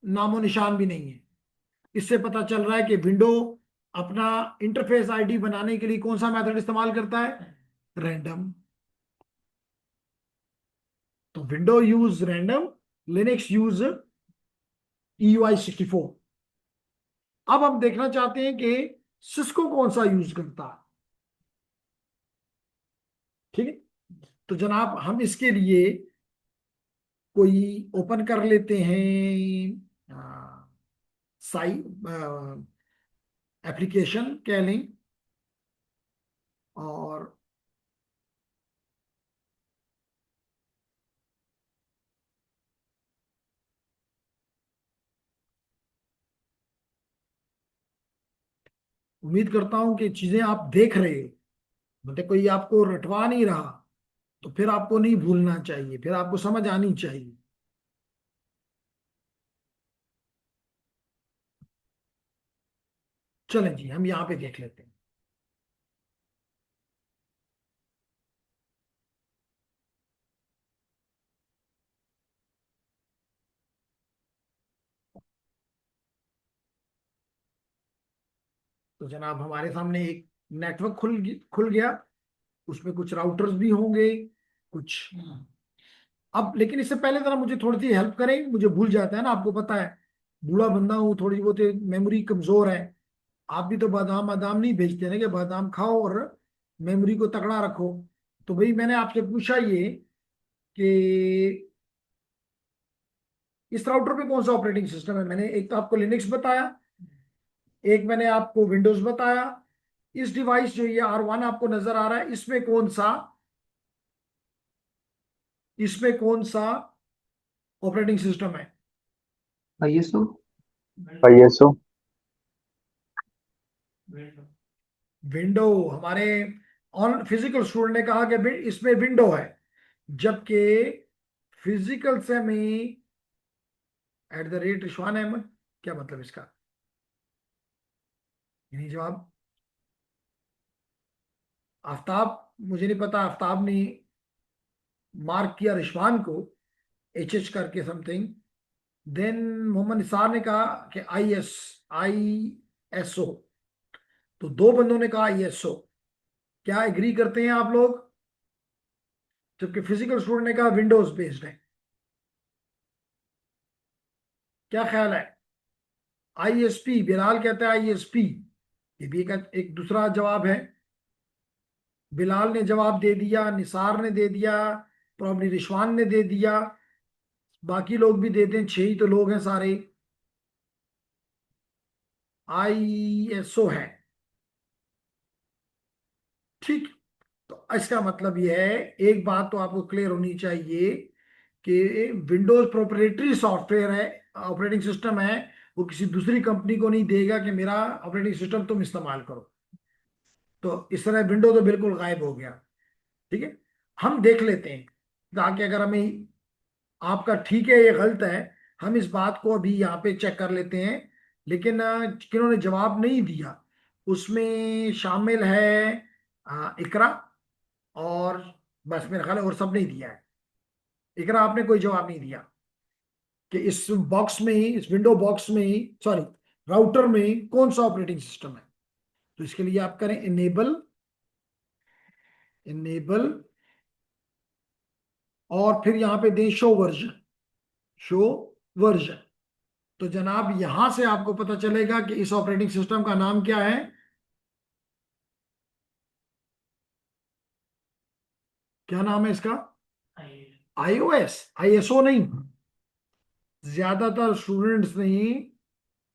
नामो निशान भी नहीं है। इससे पता चल रहा है कि विंडो अपना इंटरफेस आईडी बनाने के लिए कौन सा मेथड इस्तेमाल करता है, रैंडम। तो window use random, Linux use EUI64। अब हम देखना चाहते हैं कि सिस्को कौन सा यूज करता है। ठीक है, तो जनाब हम इसके लिए कोई ओपन कर लेते हैं, साई एप्लीकेशन कह लें, और उम्मीद करता हूं कि चीजें आप देख रहे हो, मतलब कोई आपको रटवा नहीं रहा, तो फिर आपको नहीं भूलना चाहिए, फिर आपको समझ आनी चाहिए। चलें जी, हम यहाँ पे देख लेते हैं। तो जनाब हमारे सामने एक नेटवर्क खुल गया, उसमें कुछ राउटर्स भी होंगे कुछ। अब लेकिन इससे पहले जरा मुझे थोड़ी सी हेल्प करें, मुझे भूल जाता है ना, आपको पता है बूढ़ा बंदा हूँ, थोड़ी बहुत मेमोरी कमजोर है। आप भी तो बादाम बादाम नहीं भेजते ना कि बादाम खाओ और मेमोरी को तगड़ा रखो। तो भाई मैंने आपसे पूछा ये कि इस राउटर पे कौन सा ऑपरेटिंग सिस्टम है। मैंने एक तो आपको लिनक्स बताया, एक मैंने आपको विंडोज बताया, इस डिवाइस जो ये R1 आपको नजर आ रहा है, इसमें कौन सा ऑपरेटिंग सिस्टम है?
ISO।
ISO।
विंडो। हमारे ऑन फिजिकल स्टूडेंट ने कहा कि इसमें विंडो है, जबकि फिजिकल से में @रिशवान अहमद, क्या मतलब इसका? नहीं जवाब। आफ्ताब, मुझे नहीं पता, आफ्ताब ने मार्क किया रिशवान को HH करके समथिंग। देन मोहम्मद निसार ने कहा कि ISO। तो दो बंदों ने कहा ISO। क्या एग्री करते हैं आप लोग? जबकि फिजिकल स्टूडेंट ने कहा विंडोज बेस्ड है। क्या ख्याल है? ISP, बिलाल कहता है ISP। ये भी एक दूसरा जवाब है। बिलाल ने जवाब दे दिया, निसार ने दे दिया, प्रॉब्ली रिशवान ने दे दिया, बाकी लोग भी देते हैं, 6 ही तो लोग हैं सारे। ISO है, ठीक। तो इसका मतलब यह है, एक बात तो आपको क्लियर होनी चाहिए कि विंडोज प्रोप्राइटरी सॉफ्टवेयर है, ऑपरेटिंग सिस्टम है, वो किसी दूसरी कंपनी को नहीं देगा कि मेरा ऑपरेटिंग सिस्टम तुम इस्तेमाल करो। तो इस तरह विंडो तो बिल्कुल गायब हो गया। ठीक है, हम देख लेते हैं ताकि अगर हमें आपका ठीक है ये गलत है, हम इस बात को अभी यहाँ पे चेक कर लेते हैं। लेकिन किन्होंने जवाब नहीं दिया उसमें शामिल है इकरा, और बस मेरा ख्याल है और सब नहीं दिया है। इकरा, आपने कोई जवाब नहीं दिया कि इस बॉक्स में ही, इस विंडो बॉक्स में ही, सॉरी राउटर में कौन सा ऑपरेटिंग सिस्टम है। तो इसके लिए आप करें इनेबल, इनेबल, और फिर यहां पे दें शो वर्जन, शो वर्जन। तो जनाब यहां से आपको पता चलेगा कि इस ऑपरेटिंग सिस्टम का नाम क्या है। क्या नाम है इसका? iOS, ISO नहीं। ज्यादातर स्टूडेंट्स ने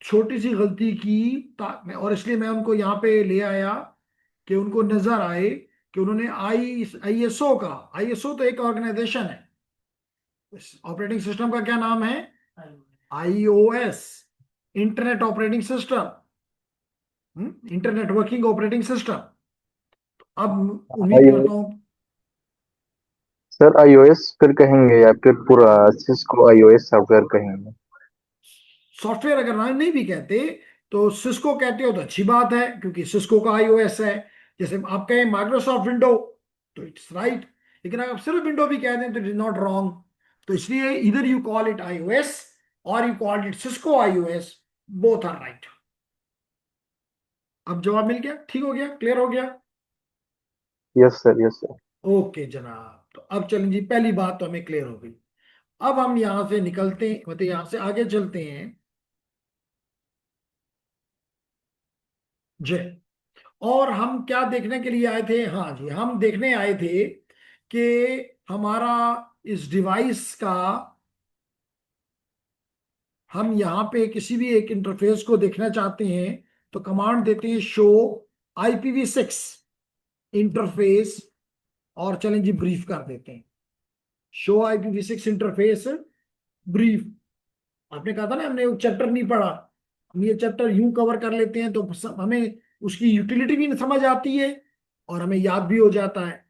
छोटी सी गलती की, और इसलिए मैं उनको यहाँ पे ले आया कि उनको नजर आए कि उन्होंने ISO का, ISO तो एक ऑर्गेनाइजेशन है, ऑपरेटिंग सिस्टम का क्या नाम है? iOS, internet operating system, internet working operating system. अब उम्मीद करता हूं
सर iOS फिर कहेंगे या फिर पूरा सिस्को iOS सॉफ्टवेयर कहेंगे?
सॉफ्टवेयर अगर नाम नहीं भी कहते तो सिस्को कहते हो तो अच्छी बात है, क्योंकि सिस्को का iOS है। जैसे आप कहें माइक्रोसॉफ्ट विंडो तो इट्स राइट, लेकिन अगर आप सिर्फ विंडो भी कह दें तो इट इज नॉट रॉन्ग। तो इसलिए इधर यू कॉल इट iOS और you call it Cisco iOS, both are right. अब जवाब मिल गया, ठीक हो गया, क्लियर हो गया।
Yes sir, yes sir.
Okay जनाब, तो अब चलें जी, पहली बात तो हमें क्लियर हो गई। अब हम यहां से निकलते हैं, मतलब यहां से आगे चलते हैं जी। और हम क्या देखने के लिए आए थे? हाँ जी, हम देखने आए थे कि हमारा इस डिवाइस का, हम यहाँ पे किसी भी एक इंटरफेस को देखना चाहते हैं तो कमांड देते हैं शो IPv6 इंटरफेस, और चलें जी ब्रीफ कर देते हैं, शो IPv6 इंटरफेस ब्रीफ। आपने कहा था ना हमने वो चैप्टर नहीं पढ़ा, हम ये चैप्टर यूं कवर कर लेते हैं तो हमें उसकी यूटिलिटी भी समझ आती है और हमें याद भी हो जाता है।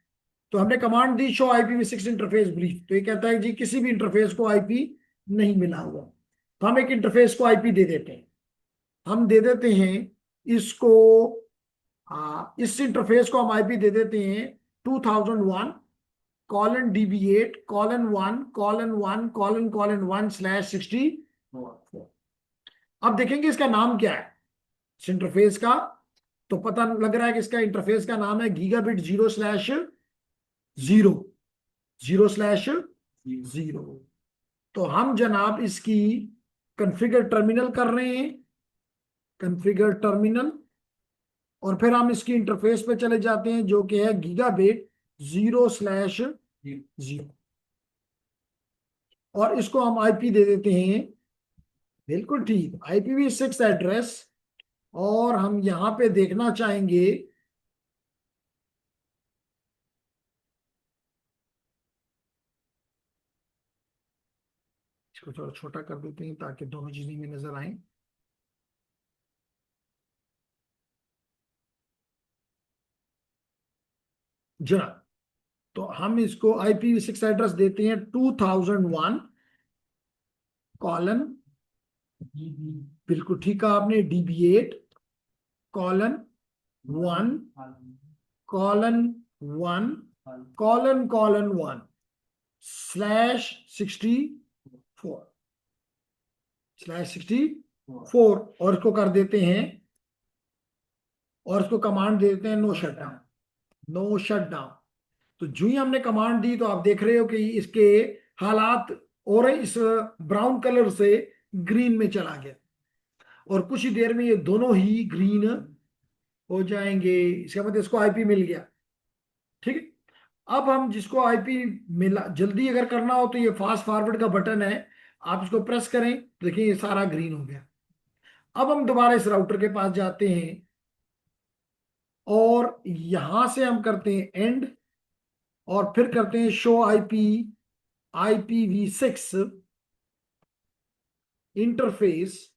तो हमने कमांड दी शो IPv6 इंटरफेस ब्रीफ, तो ये कहता है जी किसी भी इंटरफेस को IP नहीं मिला हुआ, तो हम एक इंटरफेस को IP दे देते हैं। हम दे देते हैं इसको, इस इंटरफेस को हम IP दे देते हैं 2001:1:1:1/64। अब देखेंगे इसका नाम क्या है इस इंटरफेस का। तो पता लग रहा है कि इसका इंटरफेस का नाम है गीगाबिट 0/0, 0/0। तो हम जनाब इसकी कॉन्फ़िगर टर्मिनल कर रहे हैं, कॉन्फ़िगर टर्मिनल, और फिर हम इसकी इंटरफेस पे चले जाते हैं जो कि है गीगाबिट 0/0, और इसको हम IP दे देते हैं, बिल्कुल ठीक, IPv6 एड्रेस। और हम यहाँ पे देखना चाहेंगे इसको थोड़ा छोटा कर देते हैं ताकि दोनों चीजें में नजर आए। जरा, तो हम इसको IPv6 एड्रेस देते हैं 2001 कॉलन, बिल्कुल ठीक है आपने, DB8 colon 1 colon 1 colon colon 1 /64 /64 और इसको कर देते हैं, और इसको कमांड दे देते हैं नो शटडाउन, नो शटडाउन। तो जो ही हमने कमांड दी तो आप देख रहे हो कि इसके हालात और इस ब्राउन कलर से ग्रीन में चला गया, और कुछ ही देर में ये दोनों ही ग्रीन हो जाएंगे। इसका मतलब इसको IP मिल गया। ठीक है, अब हम जिसको IP मिला, जल्दी अगर करना हो तो ये फास्ट फॉरवर्ड का बटन है, आप इसको प्रेस करें तो देखिए ये सारा ग्रीन हो गया। अब हम दोबारा इस राउटर के पास जाते हैं और यहां से हम करते हैं एंड, और फिर करते हैं शो IPv6 इंटरफेस।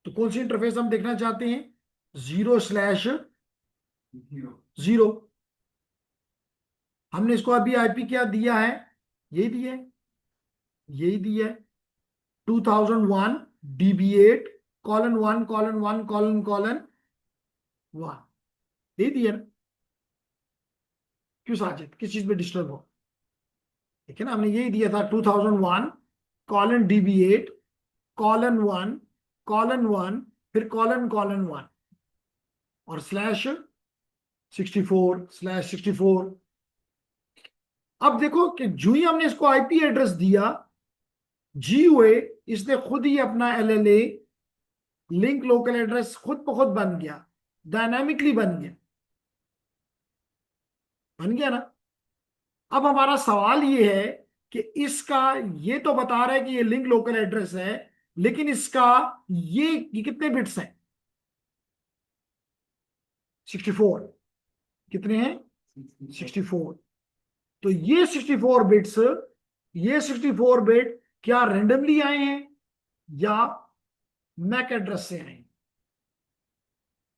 तो कौन सी इंटरफेस हम देखना चाहते हैं? 0/0। हमने इसको अभी IP क्या दिया है? यही दिया है, यही दिया है 2001 DB8 colon 1 colon 1 colon colon 1, यही दिया ना। क्यों साजिद, किस चीज में डिस्टर्ब हो? ठीक है ना, हमने यही दिया था 2001 कॉलन DB8 कॉलन 1 कॉलन 1 फिर कॉलन कॉलन 1 और /64 अब देखो कि जो ही हमने इसको IP एड्रेस दिया, GUA इसने खुद ही अपना LLA लिंक लोकल एड्रेस खुद ब खुद बन गया, डायनामिकली बन गया ना। अब हमारा सवाल ये है कि इसका, ये तो बता रहा है कि ये लिंक लोकल एड्रेस है, लेकिन इसका ये कितने बिट्स हैं? 64। कितने हैं? 64। तो ये 64 बिट्स, ये 64 बिट क्या रेंडमली आए हैं या मैक एड्रेस से आए हैं?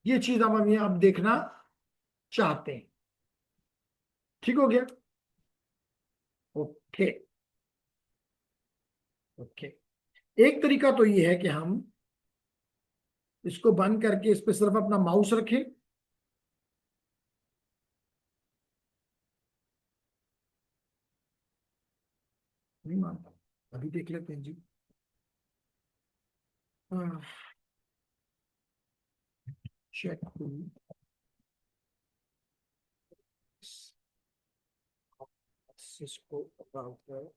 ये चीज हम अभी अब देखना चाहते हैं। ठीक हो गया? Okay okay. एक तरीका तो ये है कि हम इसको बंद करके इस पे सिर्फ अपना माउस रखें, नहीं मानता, अभी देख लेते हैं जी। Check Cisco router,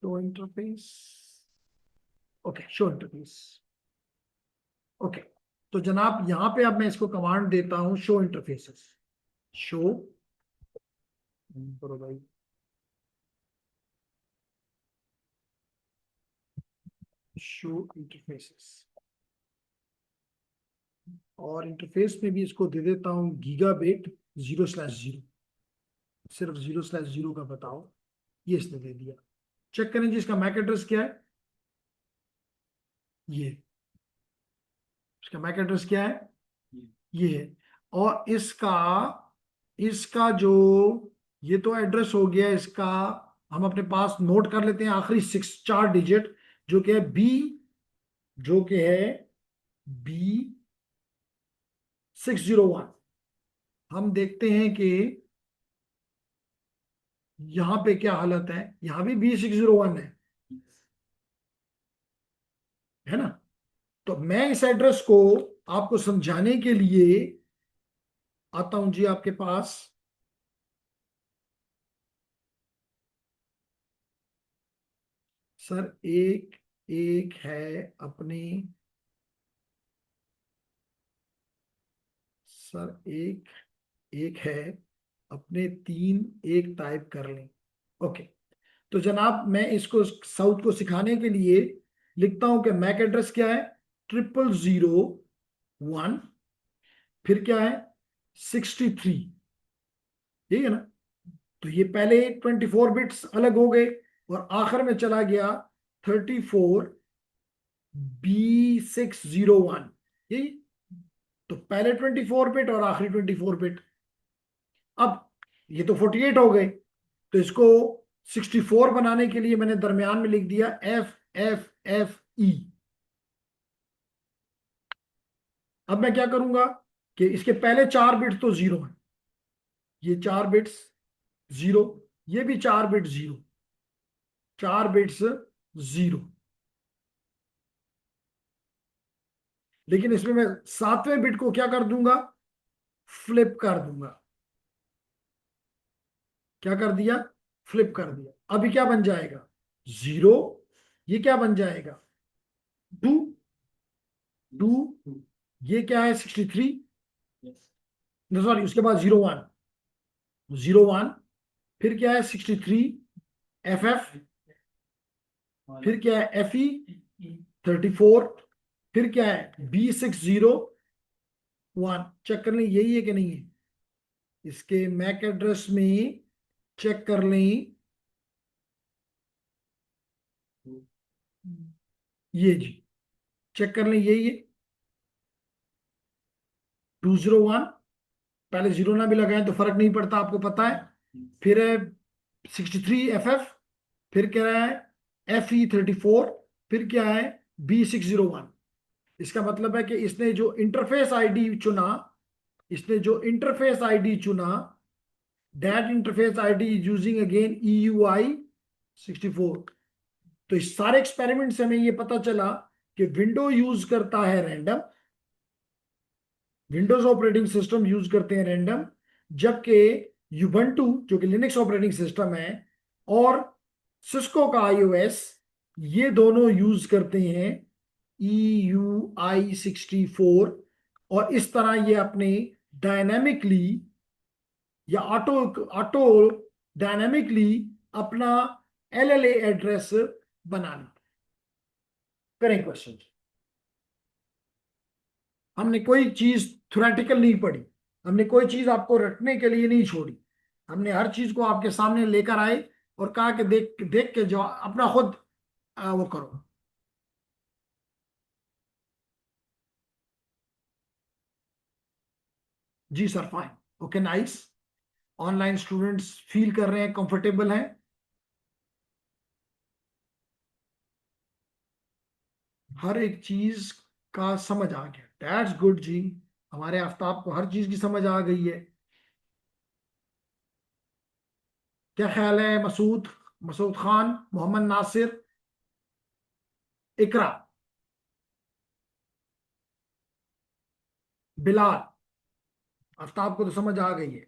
show interface. Okay, show interface. Okay, तो जनाब यहां पे अब मैं इसको कमांड देता हूं शो इंटरफेसेस। शो, करो भाई, शो इंटरफेसेस, और इंटरफेस में भी इसको दे देता हूं गीगाबिट 0/0, सिर्फ 0/0 का बताओ। ये इसने दे दिया। चेक करें जी, इसका मैक एड्रेस क्या है? ये, इसका मैक एड्रेस क्या है? ये है। और इसका इसका जो, ये तो एड्रेस हो गया इसका, हम अपने पास नोट कर लेते हैं आखिरी 4 डिजिट, जो कि है B, जो कि है B601। हम देखते हैं कि यहां पे क्या हालत है। यहां भी B601 है ना। तो मैं इस एड्रेस को आपको समझाने के लिए आता हूं जी आपके पास। सर एक एक है अपनी, सर एक एक है अपने 3 एक टाइप कर लें। ओके, तो जनाब मैं इसको साउथ को सिखाने के लिए लिखता हूं कि मैक एड्रेस क्या है, 0001, फिर क्या है 63, ठीक है ना। तो ये पहले 24 बिट्स अलग हो गए और आखिर में चला गया 34B601, यही। तो पहले 24 बिट और आखिरी 24 बिट। अब ये तो 48 हो गए, तो इसको 64 बनाने के लिए मैंने दरमियान में लिख दिया FFFE। अब मैं क्या करूंगा कि इसके पहले 4 बिट्स तो जीरो हैं, ये 4 बिट्स जीरो, ये भी 4 बिट्स जीरो, 4 बिट्स जीरो। लेकिन इसमें मैं 7वें बिट को क्या कर दूंगा, फ्लिप कर दूंगा। क्या कर दिया, फ्लिप कर दिया। अभी क्या बन जाएगा, जीरो, ये क्या बन जाएगा, टू, टू, ये क्या है 63, सॉरी उसके बाद 01, 01, फिर क्या है 63 FF, फिर क्या है FE 34, फिर क्या है B601। चेक कर लें यही है कि नहीं है, इसके मैक एड्रेस में चेक कर लें, ये जी चेक कर लें यही है 201। पहले जीरो ना भी लगाएं तो फर्क नहीं पड़ता, आपको पता है। फिर है 63FF, फिर क्या है FE 34, फिर क्या है B601। इसका मतलब है कि इसने जो इंटरफेस आईडी चुना, इसने जो इंटरफेस आईडी चुना, that interface ID is using again EUI 64। तो इस सारे एक्सपेरिमेंट से हमें ये पता चला कि विंडो यूज करता है random, Windows operating system use करते हैं रैंडम, जबकि यूबंटू जो कि लिनक्स ऑपरेटिंग सिस्टम है और सिस्को का iOS, ये दोनों यूज करते हैं EUI 64। और इस तरह ये अपने डायनेमिकली या ऑटो ऑटो डायनेमिकली अपना LLA एड्रेस बना लेते। करें क्वेश्चन, हमने कोई चीज थ्योरेटिकल नहीं पढ़ी, हमने कोई चीज आपको रटने के लिए नहीं छोड़ी, हमने हर चीज को आपके सामने लेकर आए और कहा कि देख देख के जो अपना खुद वो करो। जी sir fine, okay nice. Online students feel कर रहे हैं, कंफर्टेबल हैं, हर एक चीज का समझ आ गया, दैट्स गुड जी। हमारे आफ्ताब को हर चीज की समझ आ गई है। क्या ख्याल है मसूद, मसूद खान, मोहम्मद नासिर, इकरा, बिलाल, आफ्ताब को तो समझ आ गई है,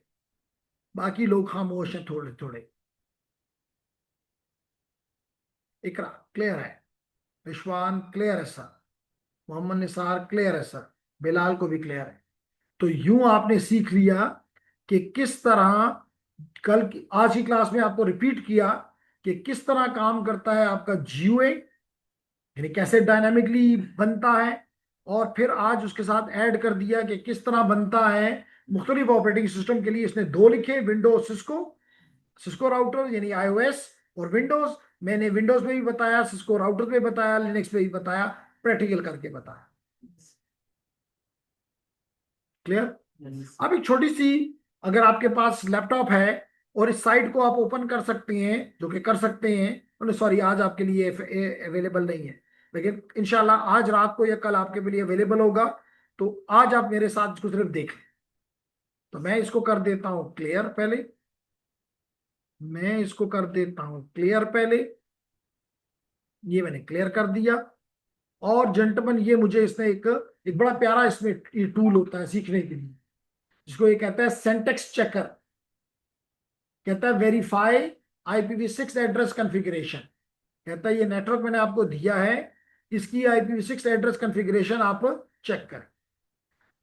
बाकी लोग खामोश हैं थोड़े थोड़े। इकरा क्लियर है, रिशवान क्लियर है सर, मोहम्मद निसार क्लियर है सर, बिलाल को भी क्लियर है। तो यूं आपने सीख लिया कि किस तरह, आज की क्लास में आपको रिपीट किया कि किस तरह काम करता है आपका GUI, यानी कैसे डायनामिकली बनता है। और फिर आज उसके साथ ऐड कर दिया कि किस तरह बनता है मुख्तलिफ ऑपरेटिंग सिस्टम के लिए। इसने 2 लिखे, विंडोज सिस्को, सिस्को राउटर यानी iOS और विंडोज। मैंने विंडोज में भी बताया, सिस्को राउटर में बताया, लिनक्स में भी बताया, प्रैक्टिकल करके बताया। क्लियर। अब एक छोटी सी, अगर आपके पास लैपटॉप है और इस साइट को आप ओपन कर सकते हैं, जो कि कर सकते हैं, सॉरी आज आपके लिए अवेलेबल नहीं है, लेकिन इंशाल्लाह आज रात को या कल आपके लिए अवेलेबल होगा। तो आज आप मेरे साथ इसको सिर्फ देख लें। तो मैं इसको कर देता हूं क्लियर पहले, मैं इसको कर देता हूं क्लियर पहले, ये मैंने क्लियर कर दिया। और जेंटलमैन ये मुझे इसने एक एक बड़ा प्यारा इसमें ये टूल होता है सीखने के लिए, जिसको ये कहता है सिंटेक्स चेकर, कहता है वेरीफाई IPv6 एड्रेस कॉन्फ़िगरेशन। कहता है ये नेटवर्क मैंने आपको दिया है, इसकी IPv6 एड्रेस कॉन्फ़िगरेशन आप चेक करें।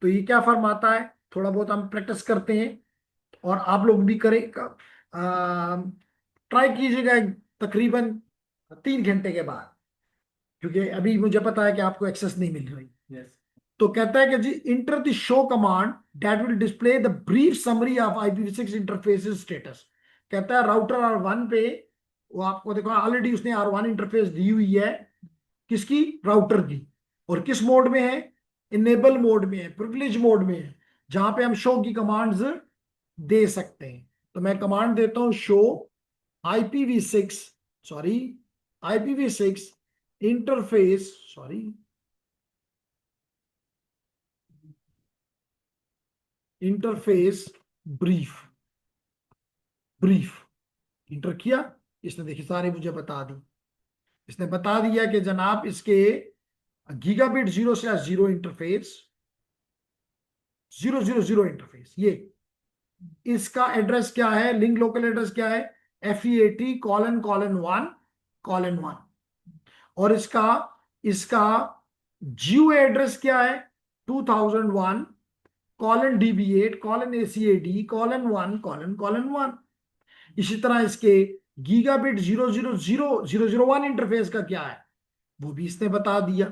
तो ये क्या फरमाता है, थोड़ा बहुत हम प्रैक्टिस करते हैं और आप लोग भी करें, ट्राई कीजिएगा तकरीबन 3 घंटे के बाद, क्योंकि अभी मुझे पता है कि आपको एक्सेस नहीं मिल रही।
Yes.
तो कहता है कि जी enter the show command that will display the brief summary of IPv6 interface status. कहता है राउटर R1 पे, वो आपको देखो ऑलरेडी उसने R1 इंटरफेस दी हुई है, किसकी, राउटर की, और किस मोड में है, इनेबल मोड में है, प्रिविलेज मोड में है, जहां पे हम शो की कमांड्स दे सकते हैं। तो मैं कमांड देता हूं show IPv6 sorry IPv6 interface interface brief inter किया, इसने देखिए सारे मुझे बता दी। इसने बता दिया कि जनाब इसके गीगाबिट 0/0 इंटरफेस 000 इंटरफेस, ये इसका एड्रेस क्या है, लिंक लोकल एड्रेस क्या है, FEAT::1:1, और इसका इसका जियो एड्रेस क्या है, 2001:DB8:ACAD:1:1। इसी तरह इसके गीगाबिट 000 इंटरफेस का क्या है, वो भी इसने बता दिया।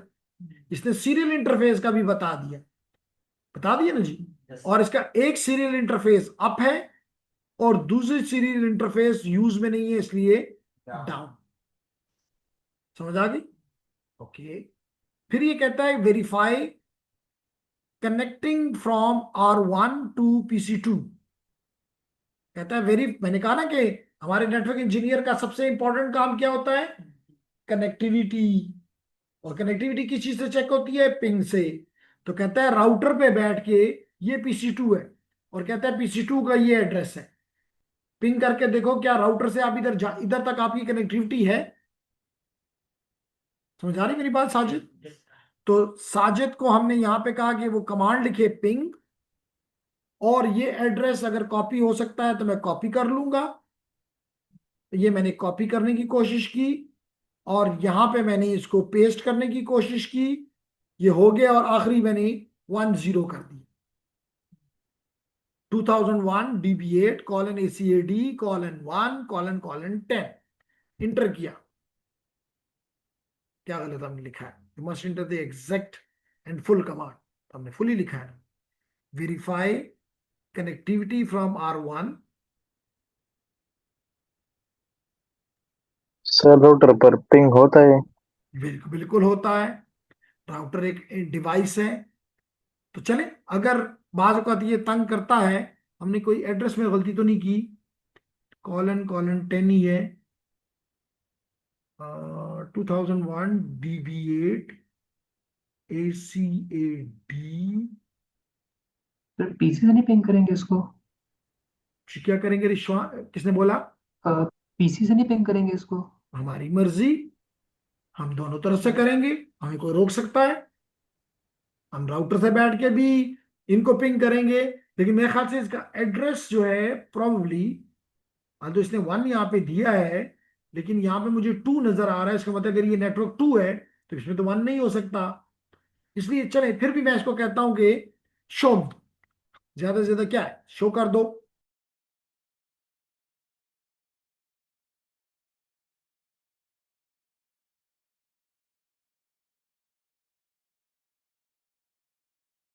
इसने सीरियल इंटरफेस का भी बता दिया ना जी।
Yes.
और इसका एक सीरियल इंटरफेस अप है और दूसरी सीरियल इंटरफेस यूज में नहीं है, इसलिए डाउन। समझ आ गई? ओके। फिर ये कहता है verify connecting from R1 to PC2। कहता है मैंने कहा ना कि हमारे नेटवर्क इंजीनियर का सबसे इंपॉर्टेंट काम क्या होता है, कनेक्टिविटी। और कनेक्टिविटी किस चीज से चेक होती है, पिंग से। तो कहता है राउटर पे बैठ के ये PC2 है, और कहता है PC2 का ये एड्रेस है, पिंग करके देखो क्या राउटर से आप इधर तक आपकी कनेक्टिविटी है। समझ आ रही मेरी बात साजिद?
Yes.
तो साजिद को हमने यहां पे कहा कि वो कमांड लिखे पिंग, और ये एड्रेस अगर कॉपी हो सकता है तो मैं कॉपी कर लूंगा। ये मैंने कॉपी करने की कोशिश की और यहां पे मैंने इसको पेस्ट करने की कोशिश की, ये हो गया, और आखिरी मैंने 10 कर दी, 2001:DB8:ACAD:1:10 इंटर किया। क्या गलत हमने लिखा है, you must enter the exact and full command, हमने फुली लिखा है। Verify connectivity from R1।
Sir router पर पिंग होता है?
बिल्कुल होता है, राउटर एक डिवाइस है। तो चले, अगर बाज़ औक़ात ये तंग करता है, हमने कोई एड्रेस में गलती तो नहीं की, ::10 ही है, 2001:DB8:ACAD।
सर पीसी से नहीं पिंग करेंगे इसको?
क्या करेंगे रिश्वा, किसने बोला?
पीसी से नहीं पिंग करेंगे इसको?
हमारी मर्जी, हम दोनों तरफ से करेंगे, हमें कोई रोक सकता है? हम राउटर से बैठ के भी इनको पिंग करेंगे, लेकिन मेरे ख्याल से इसका एड्रेस जो है प्रॉब्ली, तो इसने 1 यहाँ पे दिया है, लेकिन यहाँ पे मुझे 2 नजर आ रहा है। इसका मतलब अगर ये नेटवर्क 2 है तो इसमें तो 1 नहीं हो सकता। इसलिए चले, फिर भी मैं इसको कहता हूं कि शो, ज्यादा से ज्यादा क्या है, शो कर दो।